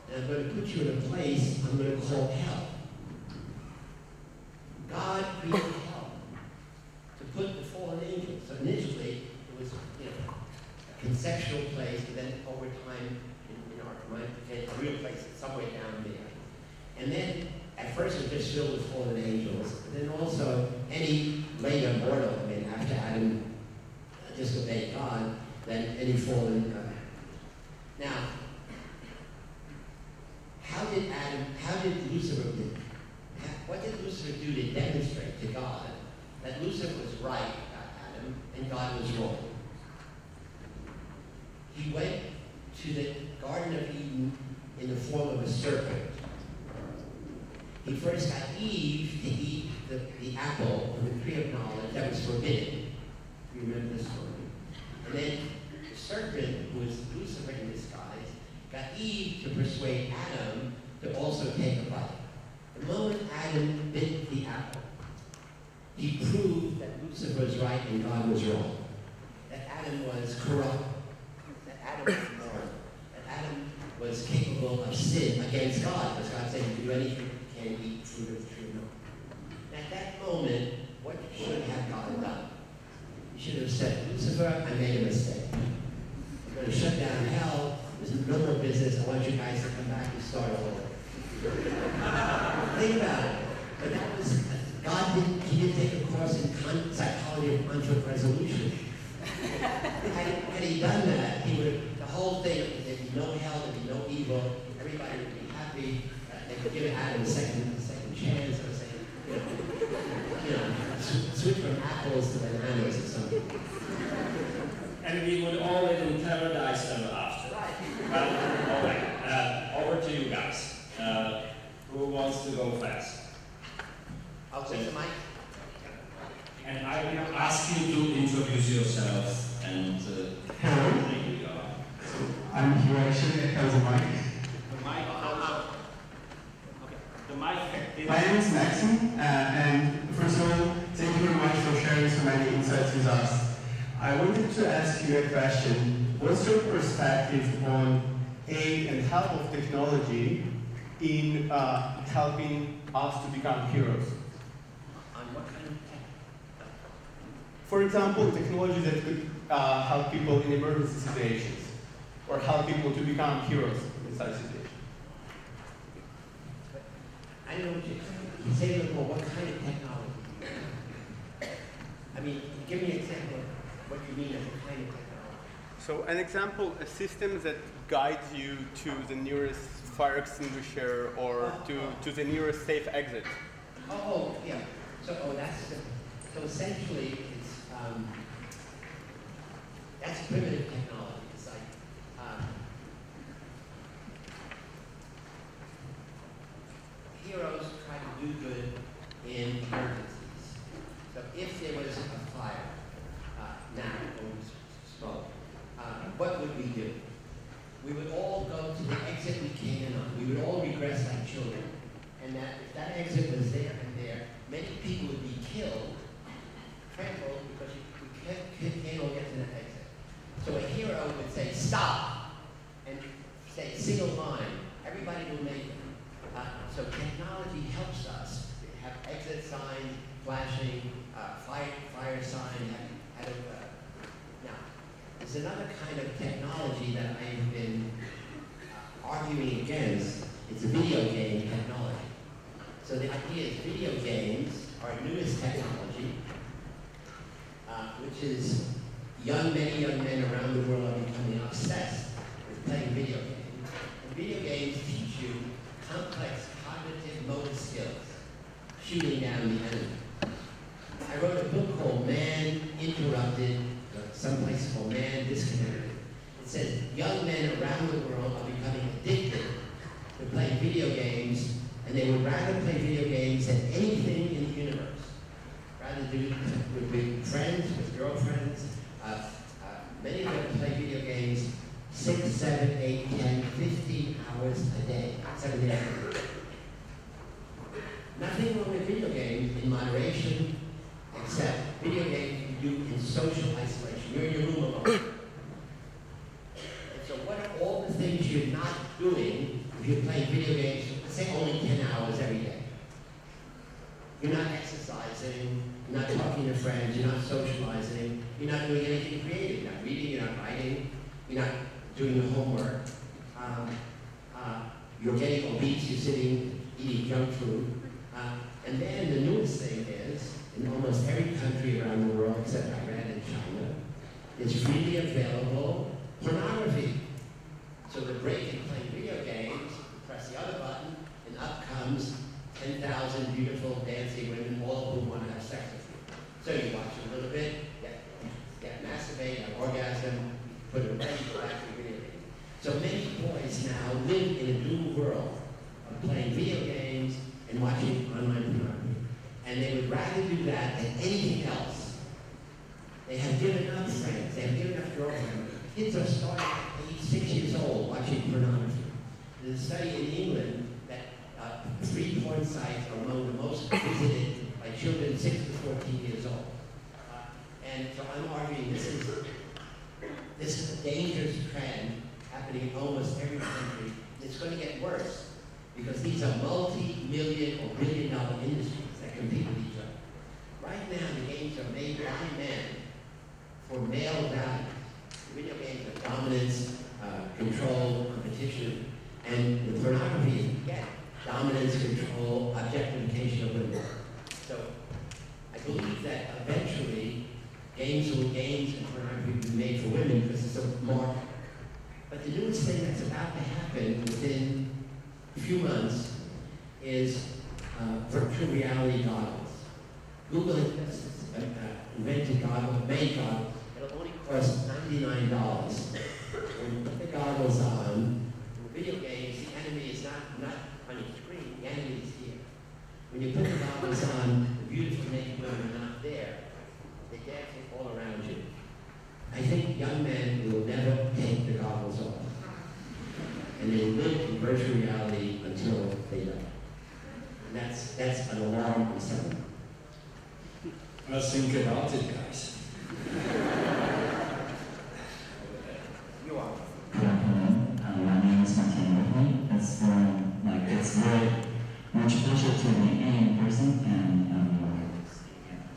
and I'm going to put you in a place I'm going to call hell. God created hell to put the fallen angels. So initially, it was, a conceptual place, but then over time, in our mind, became a real place somewhere down there. And then, at first, it was just filled with fallen angels, but then also any later mortal, after Adam disobeyed God, then any fallen. Now, what did Lucifer do to demonstrate to God that Lucifer was right about Adam and God was wrong? He went to the Garden of Eden in the form of a serpent. He first got Eve to eat the apple from the tree of knowledge that was forbidden. You remember this story? And then the serpent, who was Lucifer in disguise, got Eve to persuade Adam to also take a bite. The moment Adam bit the apple, he proved that Lucifer was right and God was wrong. That Adam was corrupt. That Adam was moral. That Adam was capable of sin against God, because God said, you can do anything, you can't eat fruit of the tree of knowledge. At that moment, what should have God done? He should have said, Lucifer, I made a mistake. I'm going to shut down hell. There's no more business. I want you guys to come back and start over. Think about it. But that was, he didn't take a course in psychology of conflict resolution. Had he done that, the whole thing, there'd be no hell, there'd be no evil, everybody would be happy, they could give Adam a second chance, or say, switch from apples to bananas or something. And we would all live in paradise ever after. Right. All right, over to you guys. Who wants to go fast? I'll take the mic. And I will ask you to introduce yourselves and hello. There you go. I'm here actually. How's the mic? The mic. Okay. The mic. My name is Maxim, and first of all, thank you very much for sharing so many insights with us. I wanted to ask you a question. What's your perspective on aid and help of technology in helping us to become heroes? On what kind of tech? For example, technology that could help people in emergency situations, or help people to become heroes in such situations. I don't know what you say a little more. What kind of technology? I mean, give me an example of what you mean as a kind of technology. So an example, a system that guides you to the nearest fire extinguisher or to the nearest safe exit. Oh, yeah. So, so essentially, it's that's primitive technology. It's like heroes try to do good in emergencies. So if there was a fire now or smoke, what would we do? We would all go to the exit we came in on. We would all regress like children. And that if that exit was there and there, many people would be killed, trampled, because we can't all get to that exit. So a hero would say, stop, and say, single line. Everybody will make it. So technology helps us have exit signs, flashing, fire sign. Now, there's another kind of technology that I've been arguing against, It's a video game technology. So the idea is video games are newest technology, which is many young men around the world are becoming obsessed with playing video games. And video games teach you complex cognitive motor skills, shooting down the enemy. I wrote a book called Man Interrupted, someplace called Man Disconnected. It says young men around the world are becoming addicted to playing video games, and they would rather play video games than anything in the universe. Rather do with friends, with girlfriends. Many of them play video games 6, 7, 8, 10, 15 hours a day, 7 days a week. Nothing wrong with video games in moderation, except video games you do in social isolation. You're in your room alone. And so what are all the things you're not doing if you're playing video games, say only 10 hours every day? You're not exercising, you're not talking to friends, you're not socializing, you're not doing anything creative. You're not reading, you're not writing, you're not doing the homework. You're getting obese, you're sitting, eating junk food. And then the newest thing is, in almost every country around the world, except Iran and China, it's freely available pornography. So the break in playing video games, press the other button, and up comes 10,000 beautiful dancing women, all of whom want to have sex with you. So you watch a little bit, get masturbate, have orgasm, put it away, go back to the video game. So many boys now live in a dual world of playing video games and watching online pornography. And they would rather do that than anything else. They have given up friends, they have given up girlfriends. Kids are starting at age 6 years old watching pornography. There's a study in England that 3 porn sites are among the most visited by children 6 to 14 years old. And so I'm arguing this is a dangerous trend happening in almost every country. It's going to get worse because these are multi-million or billion-dollar industries that compete with each other. Right now, the games are made by men for male values. Video games are dominance, control, competition, and the pornography is, again, dominance, control, objectification of women. So I believe that eventually games and pornography will be made for women because it's a market. But the newest thing that's about to happen within a few months is virtual reality goggles. Google invented goggles, made goggles. It'll only cost $99. When you put the goggles on, in video games, the enemy is not on your screen, the enemy is here. When you put the goggles on, the beautiful naked women are not there. They're dancing all around you. I think young men will never take the goggles off. And they will live in virtual reality until they die. And that's an alarm on someone. Well, think about it, guys. You are. Good afternoon. My name is Martin. It's very much pleasure to be in person and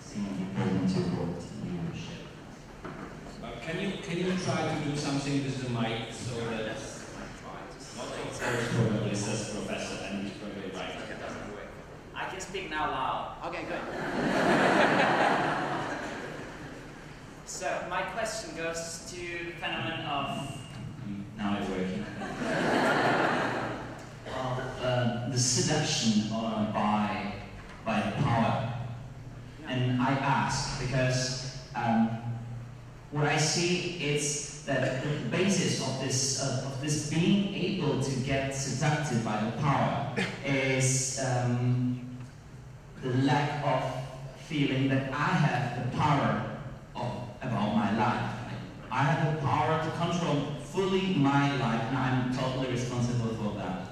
seeing the person to work leadership. Can you try to do something with the mic so that Probably says professor, and he's probably right. I can speak now loud. Okay, good. So my question goes to the phenomenon of Now it's working. The seduction by the power. And I ask because what I see is that the basis of this being able to get seducted by the power is the lack of feeling that I have the power about my life. I have the power to control fully my life, and I'm totally responsible for that.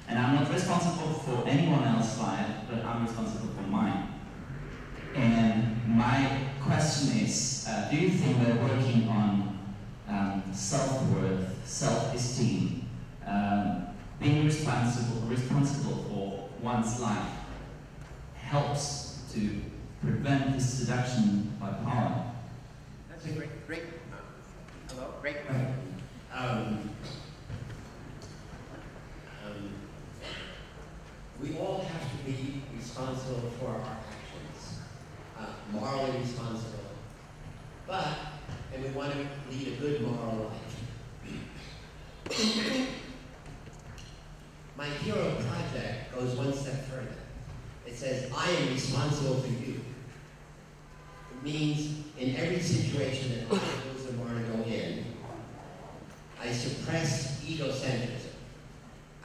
And I'm not responsible for anyone else's life, but I'm responsible for mine. And my question is, do you think we're working on self-worth, self-esteem, being responsible for one's life helps to prevent this seduction by power? That's a great, great question. for our actions, morally responsible, and we want to lead a good moral life. My hero project goes one step further. It says, I am responsible for you. It means in every situation that I, Zimbardo, go in, I suppress egocentrism.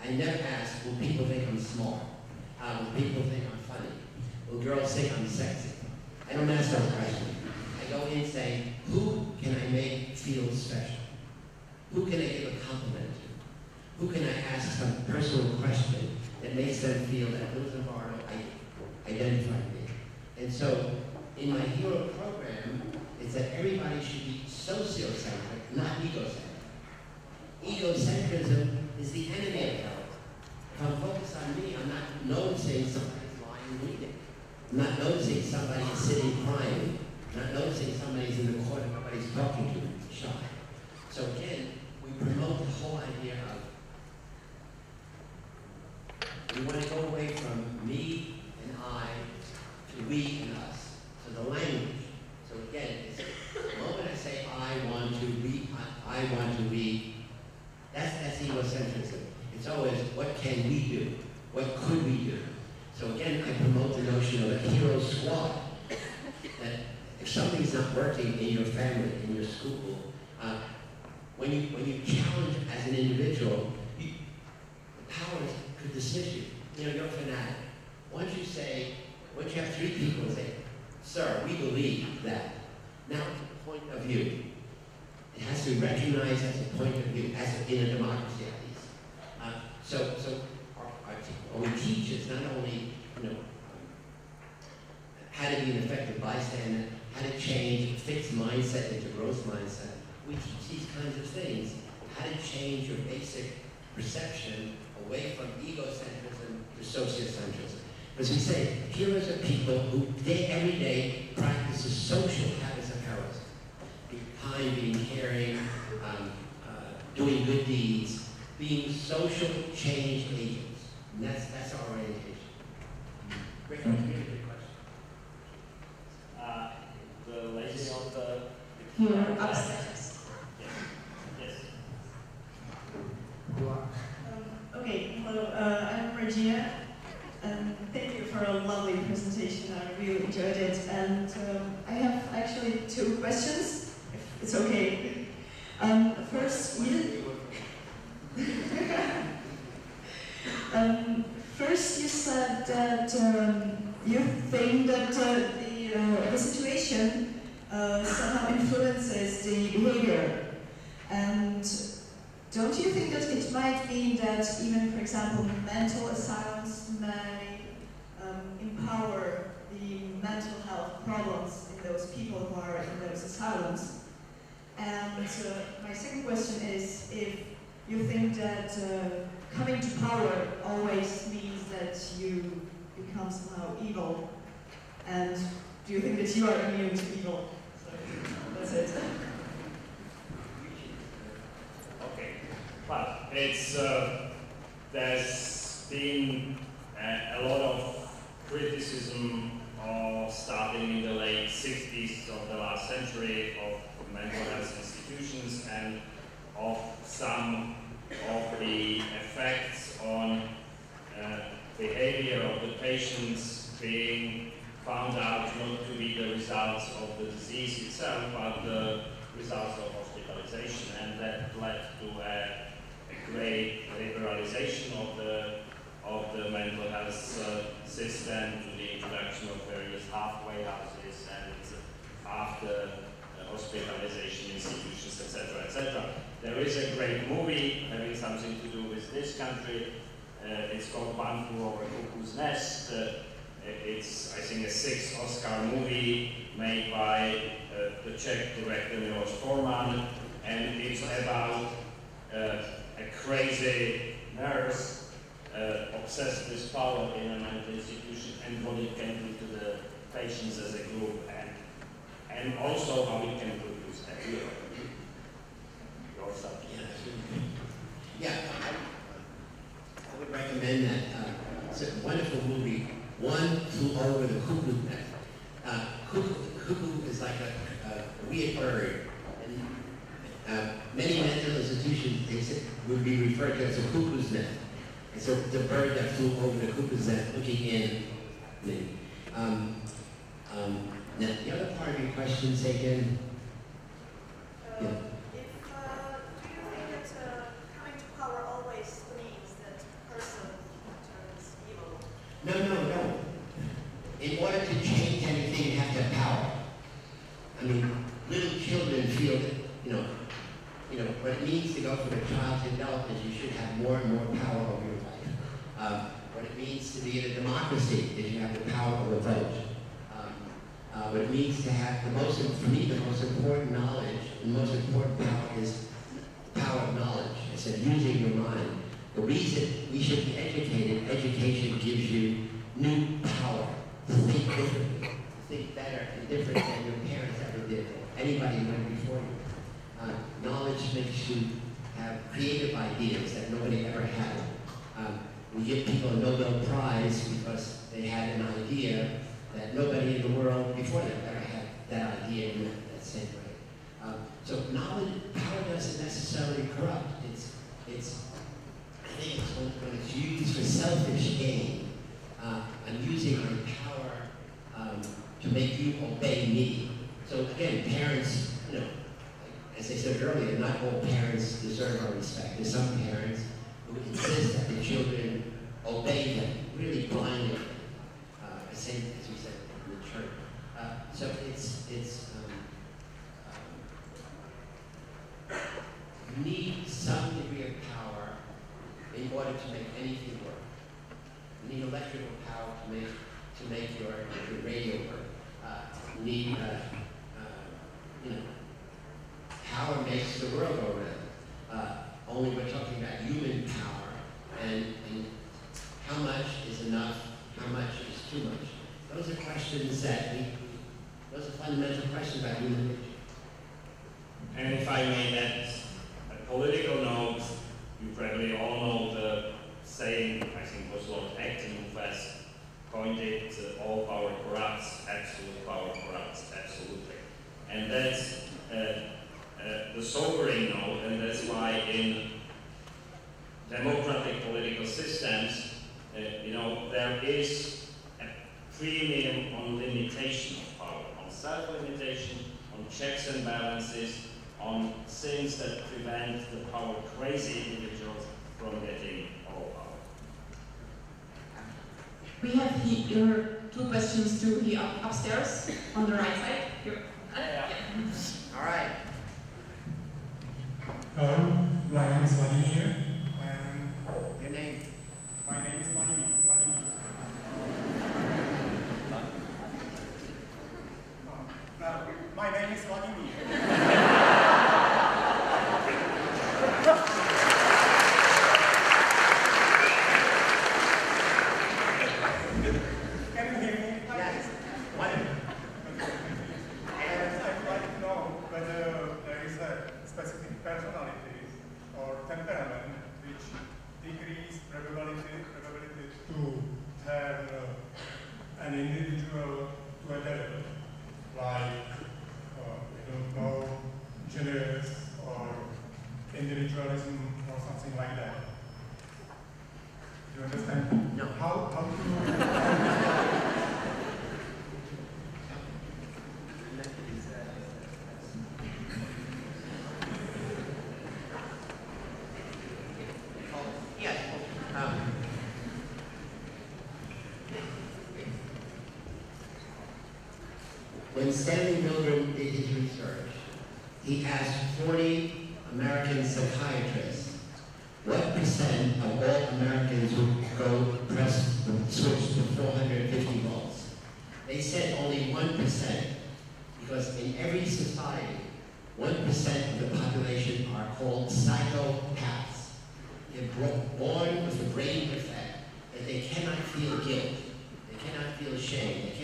I never ask, will people think I'm smart? Will people think I'm funny? Will girls think I'm sexy? I don't ask those questions. I go in saying, who can I make feel special? Who can I give a compliment to? Who can I ask some personal question that makes them feel that Zimbardo identified me? And so, in my hero program, it's that everybody should be sociocentric, not egocentric. Egocentrism is the enemy of health. If I'm focused on me, I'm not noticing somebody's lying reading. I'm not noticing somebody sitting crying. I'm not noticing somebody's in the corner, nobody's talking to them, shy. So again, we promote the whole idea of we want to go away from me and I to we and us. So the language. So again, it's the moment I say I want to be, that's egocentrism. It's always what can we do? What could we do? So again, I promote the notion of a hero squad. That if something's not working in your family, in your school, when you challenge as an individual, the powers could dismiss you. You know, you're a fanatic. Once you have three people say, sir, we believe that. Now, it's a point of view. It has to be recognized as a point of view, as in a democracy at least. So what we teach is not only, how to be an effective bystander, how to change a fixed mindset into growth mindset. We teach these kinds of things, how to change your basic perception away from egocentrism to sociocentrism. As we say, heroes are people who every day practice the social habits of heroism. Being kind, being caring, doing good deeds, being social change agents. And that's our orientation. Great question. The lady on the... Here, upstairs. Yes. Okay, hello, I'm Regina, and thank you for a lovely presentation. I really enjoyed it, and I have actually two questions, if it's okay. First, you said that you think that the situation somehow influences the behavior, and don't you think that it might mean that even, for example, mental asylums may empower the mental health problems in those people who are in those asylums? And my second question is if you think that coming to power always means that you become somehow evil, and do you think that you are immune to evil? So that's it. Okay. Well, there's been a lot of criticism starting in the late 60s of the last century of mental health institutions and of some of the effects on behavior of the patients being found out not to be the results of the disease itself, but the results of hospitalization, and that led to a great liberalization of the mental health system, to the introduction of various halfway houses and after hospitalization institutions, etc., etc. There is a great movie having something to do with this country. It's called One Flew Over Cuckoo's Nest. It's, I think, a 6th Oscar movie made by the Czech director Miloš Forman, and it's about a crazy nurse obsessed with power in a mental institution and what it can do to the patients as a group, and also how it can produce a hero. Your subject. Yeah, I would recommend that. It's a wonderful movie, One Flew Over the would be referred to as a cuckoo's nest. And so the bird that flew over the cuckoo's nest looking in. Now, the other part of your question, say again. Do you think that coming to power always means that a person turns evil? No. In order to change anything, you have to have power. I mean, little children feel that, what it means to go from a child to adult is you should have more and more power over your life. What it means to be in a democracy is you have the power of a vote. What it means to have the most important knowledge, the most important power is the power of knowledge. I said using your mind. The reason we should be educated, education gives you new power to think differently, to think better and different than your parents ever did, anybody who went before you. Knowledge makes you have creative ideas that nobody ever had. We give people a Nobel Prize because they had an idea that nobody in the world before them ever had that idea in that same way. So knowledge, power doesn't necessarily corrupt. I think it's when it's used for selfish gain. I'm using my power to make you obey me. So again, parents, as I said earlier, not all parents deserve our respect. There's some parents who insist that the children obey them, really blindly. As we said in the church. So you need some degree of power in order to make anything work. You need electrical power to make your radio work. You need power makes the world go round. Only we're talking about human power and how much is enough, how much is too much. Those are questions those are fundamental questions about human nature. And if I may add a political note, you probably all know the saying, I think was Lord Acton who first coined it, all power corrupts, absolute power corrupts, absolutely. And that's the sobering note, and that's why in democratic political systems, there is a premium on limitation of power, on self-limitation, on checks and balances, on things that prevent the power-crazy individuals from getting all power. We have here two questions to the upstairs on the right side. Here. All right. Hello, my name is Vladimir. Your name? My name is Vladimir. My name is Vladimir. Can you hear me? Yes. I'd like to know whether there is a specific personality or temperament which decrease probability to turn an individual to a devil, like I don't know, generous or individualism or something like that. Do you understand? No. How When Stanley Milgram did his research, he asked 40 American psychiatrists what percent of all Americans would go press the switch to 450 volts. They said only 1%, because in every society, 1% of the population are called psychopaths. They're born with a brain defect that they cannot feel guilt, they cannot feel shame, they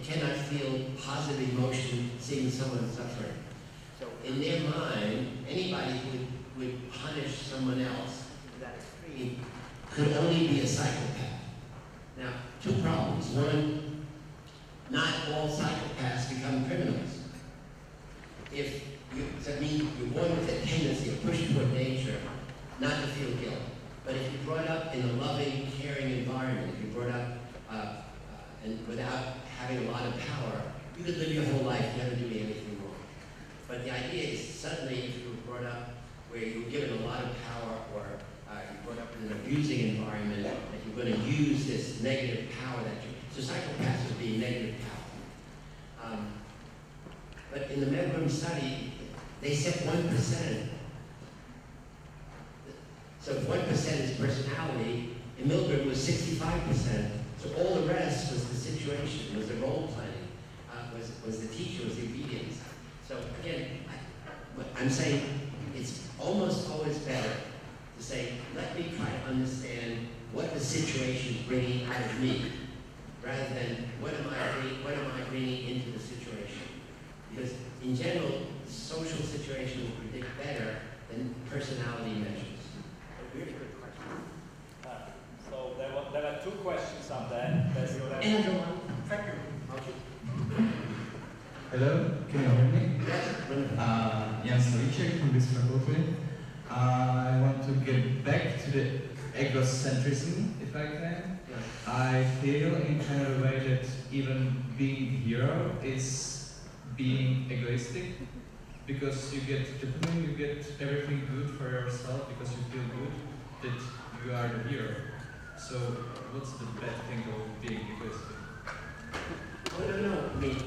cannot feel positive emotion seeing someone suffering. So in their mind, anybody who would punish someone else to that extreme could only be a psychopath. Now, two problems. One, not all psychopaths become criminals. Does that mean you're born with a tendency, a push toward nature not to feel guilt. But if you're brought up in a loving, caring environment, if you're brought up and without having a lot of power, you could live your whole life never doing anything wrong. But the idea is suddenly if you were brought up where you were given a lot of power, or you're brought up in an abusing environment, that you're going to use this negative power that you... So psychopaths would be negative power. But in the Milgram study, they said 1%. So if 1% is personality, in Milgram was 65%. So all the rest was the situation, was the role playing, was the teacher, was the obedience. So again, I'm saying it's almost always better to say, let me try to understand what the situation is bringing out of me, rather than what am I bringing into the situation. Because in general, the social situation will predict better than personality measures. A really good question. So there were two questions up there. Another one. Thank you. Okay. Hello, can you hear me? Yes. Jan Stolicek from this faculty. I want to get back to the egocentrism, if I can. Yes. I feel in kind of a way that even being a hero is being egoistic, because you get dopamine, you get everything good for yourself because you feel good that you are the hero. So what's the bad thing of being egoistic? I don't know. I mean,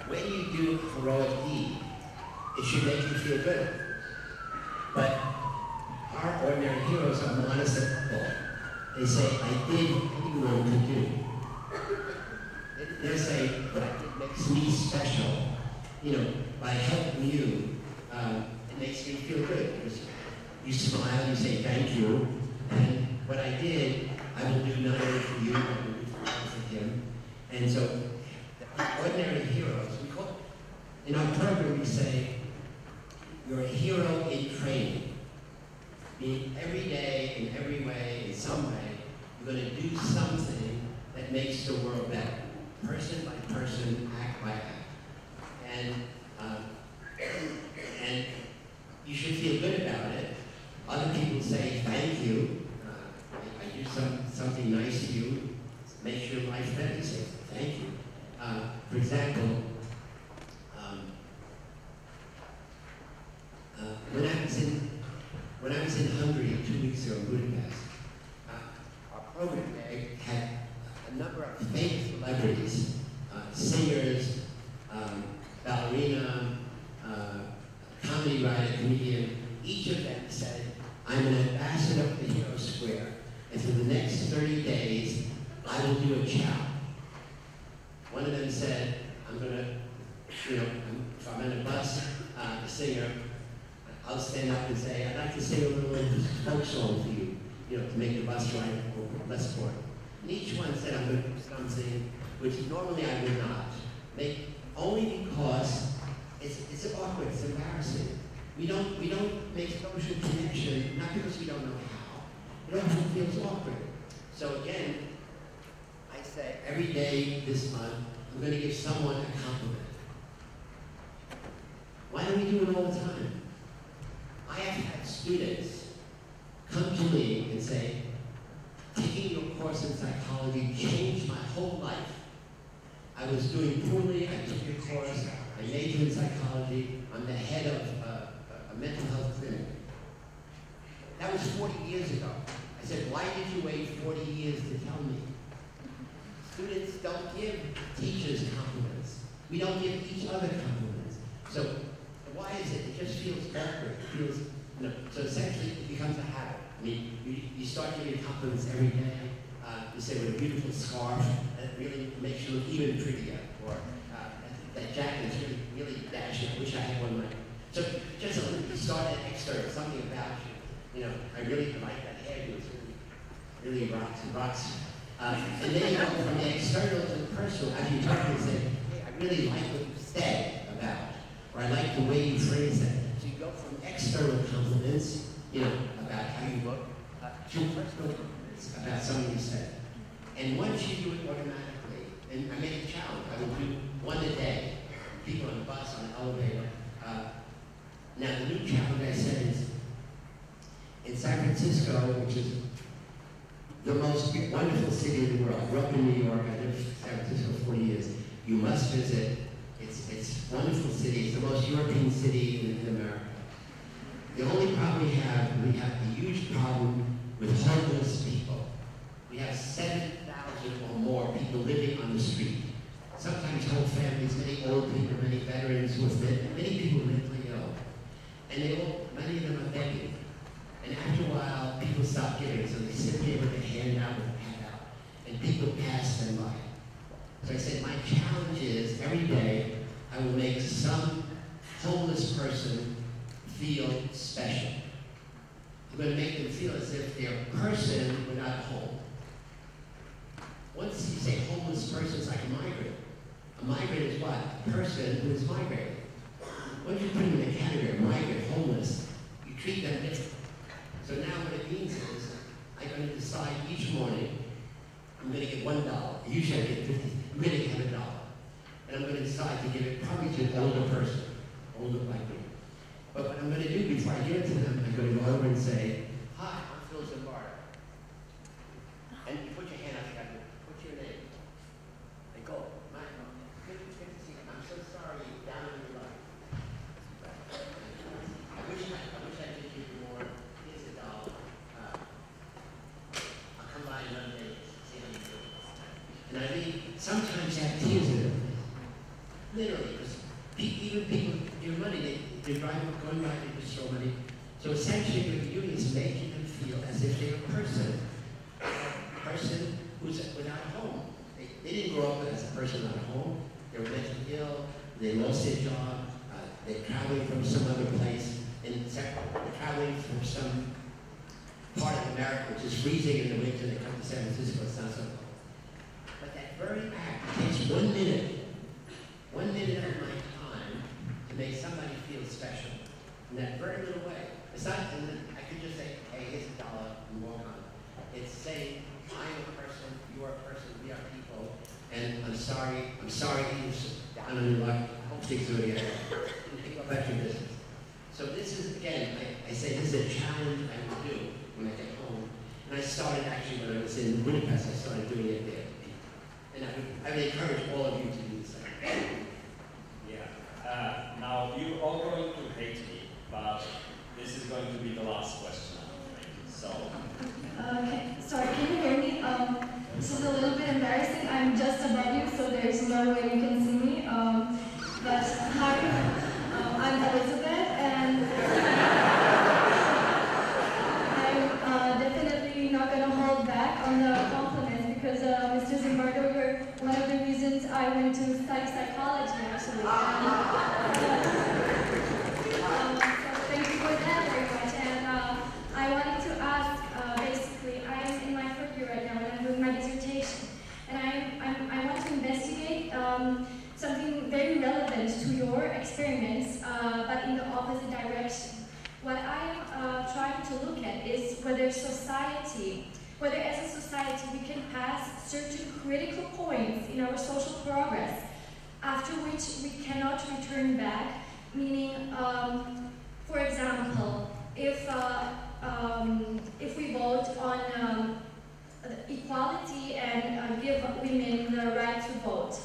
when you do a heroic deed, it should make you feel good. But our ordinary heroes are monosyllabic. They say, I did what you wanted to do. They say, what I did makes me special. You know, by helping you, it makes me feel good. Because you smile, you say thank you, and what I did, I will do not only for you, I will do for him. And so, the ordinary heroes, in our program we say, you're a hero in training. Meaning every day, in every way, in some way, you're going to do something that makes the world better. Person by person, act by act. And you should feel good about it. Other people say thank you. I do something nice to you, makes your life better. You say thank you. For example, when I was in Hungary 2 weeks ago in Budapest, our program there had a number of famous celebrities, singers, ballerina, comedy writer, comedian. Each of them said, I'm an ambassador of the Hero Square, and for the next 30 days, I will do a chow. One of them said, I'm going to, if I'm on a bus, a singer, I'll stand up and say, I'd like to sing a little folk song for you, to make the bus ride less boring. And each one said, I'm going to do something which normally I would not. Only because it's awkward, it's embarrassing. We don't make social connection, not because we don't know how. It often feels awkward. So again, I say every day this month, I'm going to give someone a compliment. Why don't we do it all the time? I have had students come to me and say, taking your course in psychology changed my whole life. I was doing poorly, I took your course, I majored in psychology, I'm the head of a mental health clinic. That was 40 years ago. I said, why did you wait 40 years to tell me? Students don't give teachers compliments. We don't give each other compliments. So why is it? It just feels awkward. It feels, so essentially it becomes a habit. I mean, you start giving compliments every day. You say, with a beautiful scarf, that really makes you look even prettier. Or that jacket is really dashing. I wish I had one like. So just a little, you start at external, something about you. I really like that hairdo. It's really rocks. And then you go from the external to the personal. As you talk and say, hey, I really like what you said about, or I like the way you phrase that. So you go from external compliments, about how you look, to personal compliments about something you said. And once you do it automatically, and I make a challenge, I will do one a day. People on the bus, on the elevator, Now, the new challenge I said is, in San Francisco, which is the most wonderful city in the world. I grew up in New York, I lived in San Francisco for 40 years. You must visit. It's a wonderful city. It's the most European city in America. The only problem we have a huge problem with homeless people. We have 7,000 or more people living on the street. Sometimes whole families, many old people, many veterans who have been, many people mentally ill. And many of them are begging. And after a while, people stop giving, so they simply with a handout, and people pass them by. So I said, my challenge is, every day, I will make some homeless person feel special. I'm going to make them feel as if they're a person without a home. Once you say homeless person, it's like a migrant. A migrant is what? A person who is migrating. Once you put them in a category, migrant, homeless, you treat them different. So now what it means is, I'm going to decide each morning, I'm going to get $1. Usually I get 50. I'm going to get $1. And I'm going to decide to give it probably to an older person, older like me. But what I'm going to do before I give it to them, I'm going to go over and say, hi, I'm Phil Zimbardo. And you put your hand out together. What's your name? They go, good to see you. I'm so sorry you're down in your life. I wish I could give you more. Here's $1. I'll come by another day to see how you do. And I mean, sometimes you have tears in them. Literally, because even people give money, they drive up, going by, they just throw money. So essentially what you're doing is making them feel as if they're a person who's without a home. They didn't grow up as a person without a home. They were mentally ill, they lost their job, they're traveling from some other place, and they're traveling from some part of America which is freezing in the winter. They come to San Francisco, it's not so cold. But that very act takes 1 minute. 1 minute of my time to make somebody feel special in that very little way. It's not, and then I could just say, hey, here's $1, and walk on. It's saying, I'm a person, you are a person, we are people, and I'm sorry you're down on your luck, hope things will get better. Pick up back your business. So this is, again, I say this is a challenge I will do when I get home. And I started actually when I was in Budapest, I started doing it there. And I would encourage all of you to do the same. Now, you're all going to hate me, but this is going to be the last question, I'm afraid. So. Okay, sorry, can you hear me? This is a little bit embarrassing. I'm just above you, so there's no way you can see me. But hi, I'm Elizabeth, and I'm definitely not going to hold back on the compliments because Mr. Zimbardo, you're one of the reasons I went to study psychology, actually. So thank you for that very much. And I wanted to ask, basically, I am in my third year right now, and I'm doing my dissertation. And I want to investigate something very relevant to your experiments, but in the opposite direction. What I'm trying to look at is whether as a society we can pass certain critical points in our social progress, after which we cannot return back, meaning, for example, if we vote on equality and give women the right to vote,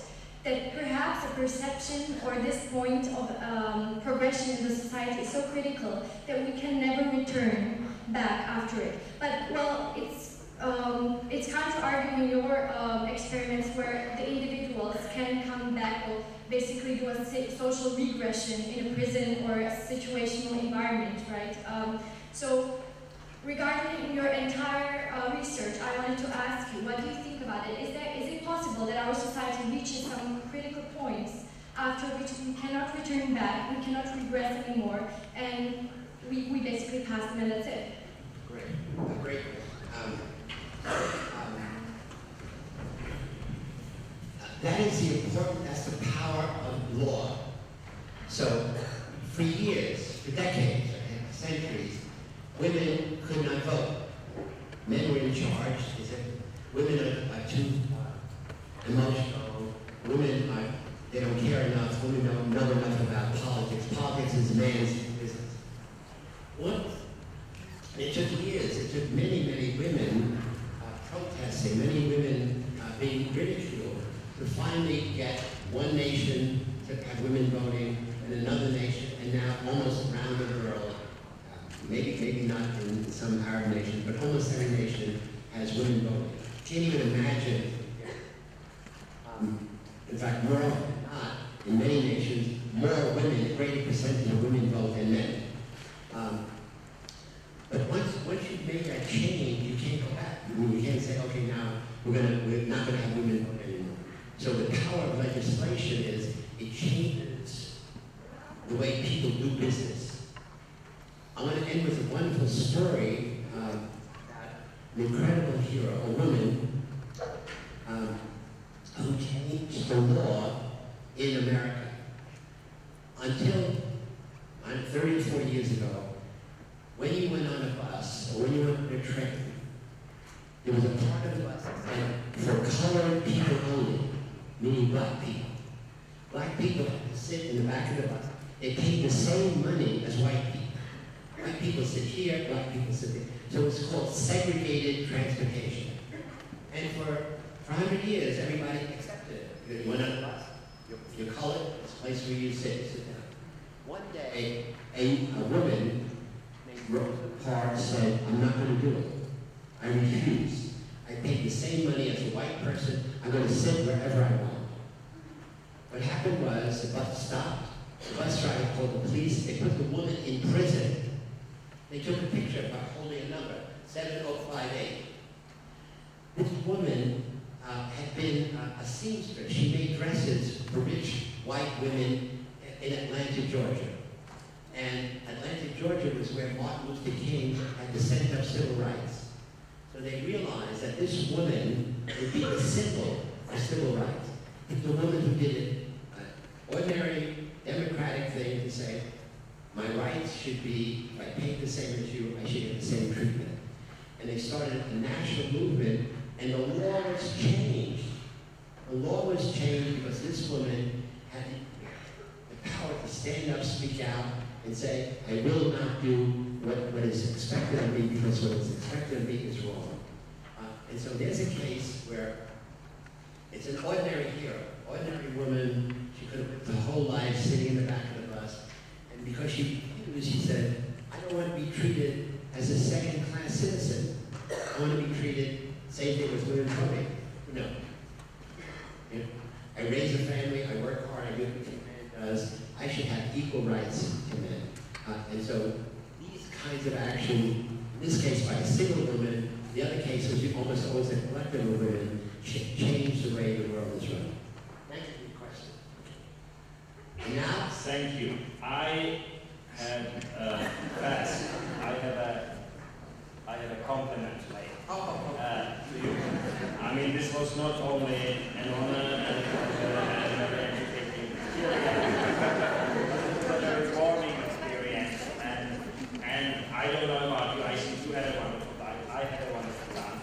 that perhaps a perception or this point of progression in the society is so critical that we can never return back after it. But, well, it's kind of arguing your experiments where the individuals can come back or basically do a social regression in a prison or a situational environment, right? So regarding your entire research, I wanted to ask you, what do you think about it? Is it possible that our society reaches some critical points after which we cannot return back, we cannot regress anymore, and we basically pass them and that's it? Great. That is that's the power of law. So, for years, for decades, centuries, women could not vote. Men were in charge. Women are too emotional. Women they don't care enough. Women don't know enough about politics. Politics is man's business. to finally get one nation to have women voting and another nation, and now almost around the world, maybe not in some Arab nations, but almost every nation has women voting. Can't even imagine. In fact, more often than not, in many nations, more women, a greater percentage of women vote than men. But once you've made that change, you can't go back. You can't say, okay, now we're not going to have women vote anymore. So the power of legislation is it changes the way people do business. I'm going to end with a wonderful story about an incredible hero, a woman who changed the law in America. Until 30 or 40 years ago, when you went on a bus or when you went on a train, there was a part of the bus that said for colored people only, meaning black people. Black people had to sit in the back of the bus. They paid the same money as white people. White people sit here, black people sit there. So it's called segregated transportation. And for 100 years, everybody accepted it. You went on the bus, you're colored, it's a place where you sit down. One day, a woman named Rosa Parks said, I'm not going to do it. I refuse. I paid the same money as a white person. I'm going to sit wherever I want. What happened was the bus stopped. The bus driver called the police. They put the woman in prison. They took a picture by holding a number, 7058. This woman had been a seamstress. She made dresses for rich white women in Atlanta, Georgia. And Atlanta, Georgia was where Martin Luther King had to set up civil rights. So they realized that this woman would be the symbol of civil rights. It's the woman who did it, an ordinary democratic thing to say, my rights should be, if I paid the same as you, I should get the same treatment. And they started a national movement, and the law was changed. The law was changed because this woman had the power to stand up, speak out, and say, I will not do what is expected of me because what is expected of me is wrong. And so there's a case where it's an ordinary hero, ordinary woman. She could have lived her whole life sitting in the back of the bus. And because she refused, she said, I don't want to be treated as a second-class citizen. I want to be treated same thing as women voting. No. You know, I raise a family, I work hard, I do everything a man does. I should have equal rights to men. And so these kinds of action, in this case by a single woman, the other case was almost always a collective of women, change the way the world is run. Thank you for your question. And now? Thank you. I have a compliment to make to you. I mean, this was not only an honor and a very educating experience, but a rewarding experience. And I don't know about you, I think you had a wonderful time. I had a wonderful time.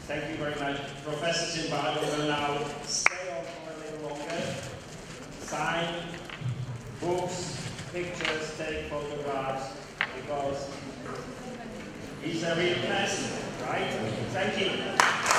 Thank you very much. Professor Zimbardo will now stay on for a little longer, sign books, pictures, take photographs, because he's a real person, right? Thank you.